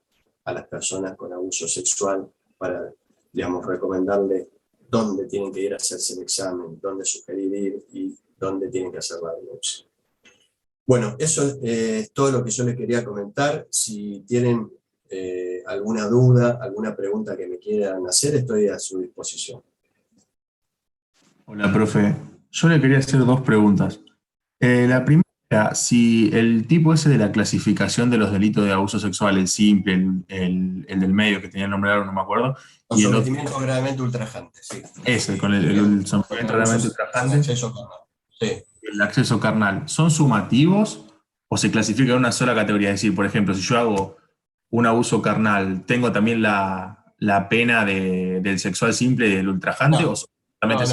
a las personas con abuso sexual, para, digamos, recomendarles dónde tienen que ir a hacerse el examen, dónde sugerir ir y dónde tienen que hacer la denuncia. Bueno, eso es todo lo que yo les quería comentar. Si tienen alguna duda, alguna pregunta que me quieran hacer, estoy a su disposición. Hola, profe. Yo le quería hacer dos preguntas. La primera, si el tipo ese de la clasificación de los delitos de abuso sexual, el simple, el del medio, que tenía el nombre largo, no me acuerdo. Con sometimiento gravemente ultrajante, sí. Ese, con el sometimiento gravemente ultrajante. El acceso carnal, sí. El acceso carnal, ¿son sumativos o se clasifica en una sola categoría? Es decir, por ejemplo, si yo hago un abuso carnal, ¿tengo también la pena del sexual simple y del ultrajante? No, ¿O solamente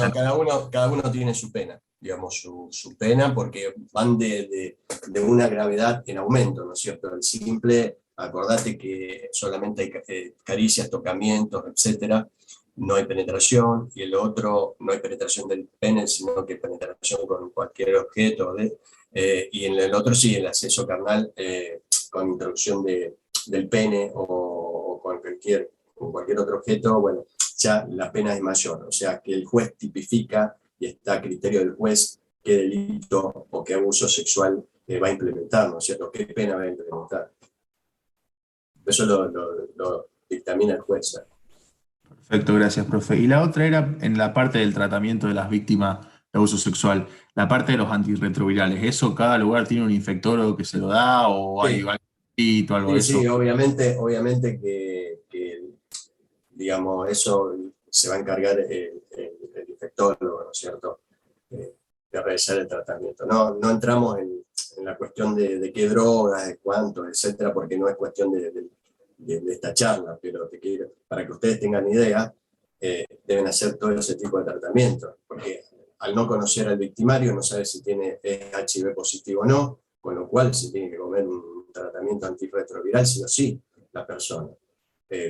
cada uno tiene su pena, digamos, su pena, porque van de una gravedad en aumento, ¿no es cierto? El simple, acordate que solamente hay caricias, tocamientos, etcétera, no hay penetración, y el otro no hay penetración del pene, sino que penetración con cualquier objeto, y en el otro sí, el acceso carnal con introducción del pene o con cualquier otro objeto, bueno, ya la pena es mayor, o sea que el juez tipifica y está a criterio del juez qué delito o qué abuso sexual va a implementar, ¿no es cierto? ¿Qué pena va a implementar? Eso lo dictamina el juez. Perfecto, gracias, profe. Y la otra era en la parte del tratamiento de las víctimas de abuso sexual, la parte de los antirretrovirales. ¿Eso cada lugar tiene un infectólogo que se lo da o hay algo de eso? Sí, obviamente que digamos, eso se va a encargar el infectólogo, ¿no es cierto?, de realizar el tratamiento. No entramos en la cuestión de qué drogas, de cuánto, etcétera, porque no es cuestión de esta charla, pero para que ustedes tengan idea, deben hacer todo ese tipo de tratamiento, porque al no conocer al victimario no sabe si tiene HIV positivo o no, con lo cual se tiene que comer un tratamiento antirretroviral sí o sí la persona.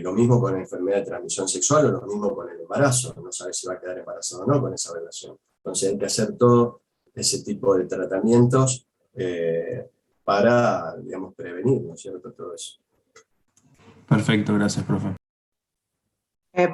Lo mismo con la enfermedad de transmisión sexual o lo mismo con el embarazo, no sabe si va a quedar embarazado o no con esa relación. Entonces hay que hacer todo ese tipo de tratamientos para, digamos, prevenir, ¿no es cierto?, todo eso. Perfecto, gracias, profe.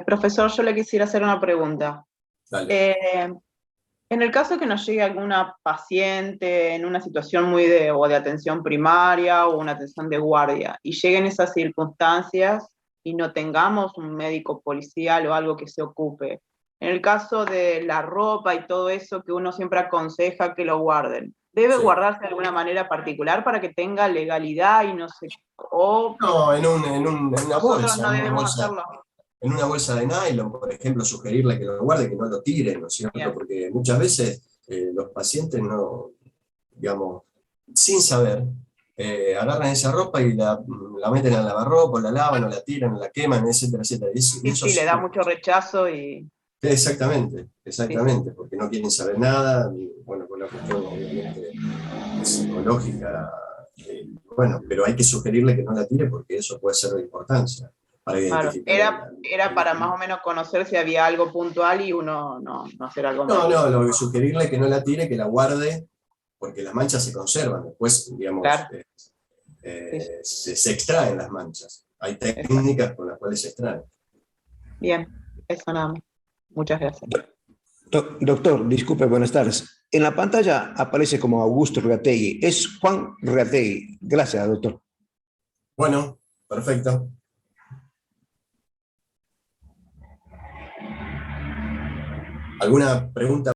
Profesor, yo le quisiera hacer una pregunta. En el caso que nos llegue alguna paciente en una situación o de atención primaria o una atención de guardia, y lleguen esas circunstancias y no tengamos un médico policial o algo que se ocupe, en el caso de la ropa y todo eso que uno siempre aconseja que lo guarden, ¿debe guardarse de alguna manera particular para que tenga legalidad y no se... No, en una bolsa. No debemos hacerlo. En una bolsa de nylon, por ejemplo, sugerirle que lo guarde, que no lo tire, ¿no es cierto? Bien. Porque muchas veces los pacientes no, digamos, sin saber, agarran esa ropa y la meten al lavarropa, la lavan, o la tiran, o la queman, etcétera, etcétera. Sí, le da mucho rechazo y... Exactamente, porque no quieren saber nada, y, bueno, con la cuestión obviamente psicológica, bueno, pero hay que sugerirle que no la tire porque eso puede ser de importancia. para Claro, identificar. era para más o menos conocer si había algo puntual y uno no hacer algo más. No, lo que sugerirle es que no la tire, que la guarde, porque las manchas se conservan. Después, digamos, Claro. Se extraen las manchas. Hay técnicas con las cuales se extraen. Bien, eso nada más. Muchas gracias. Doctor, disculpe, buenas tardes. En la pantalla aparece como Augusto Reategui. Es Juan Reategui. Gracias, doctor. Bueno, perfecto. ¿Alguna pregunta?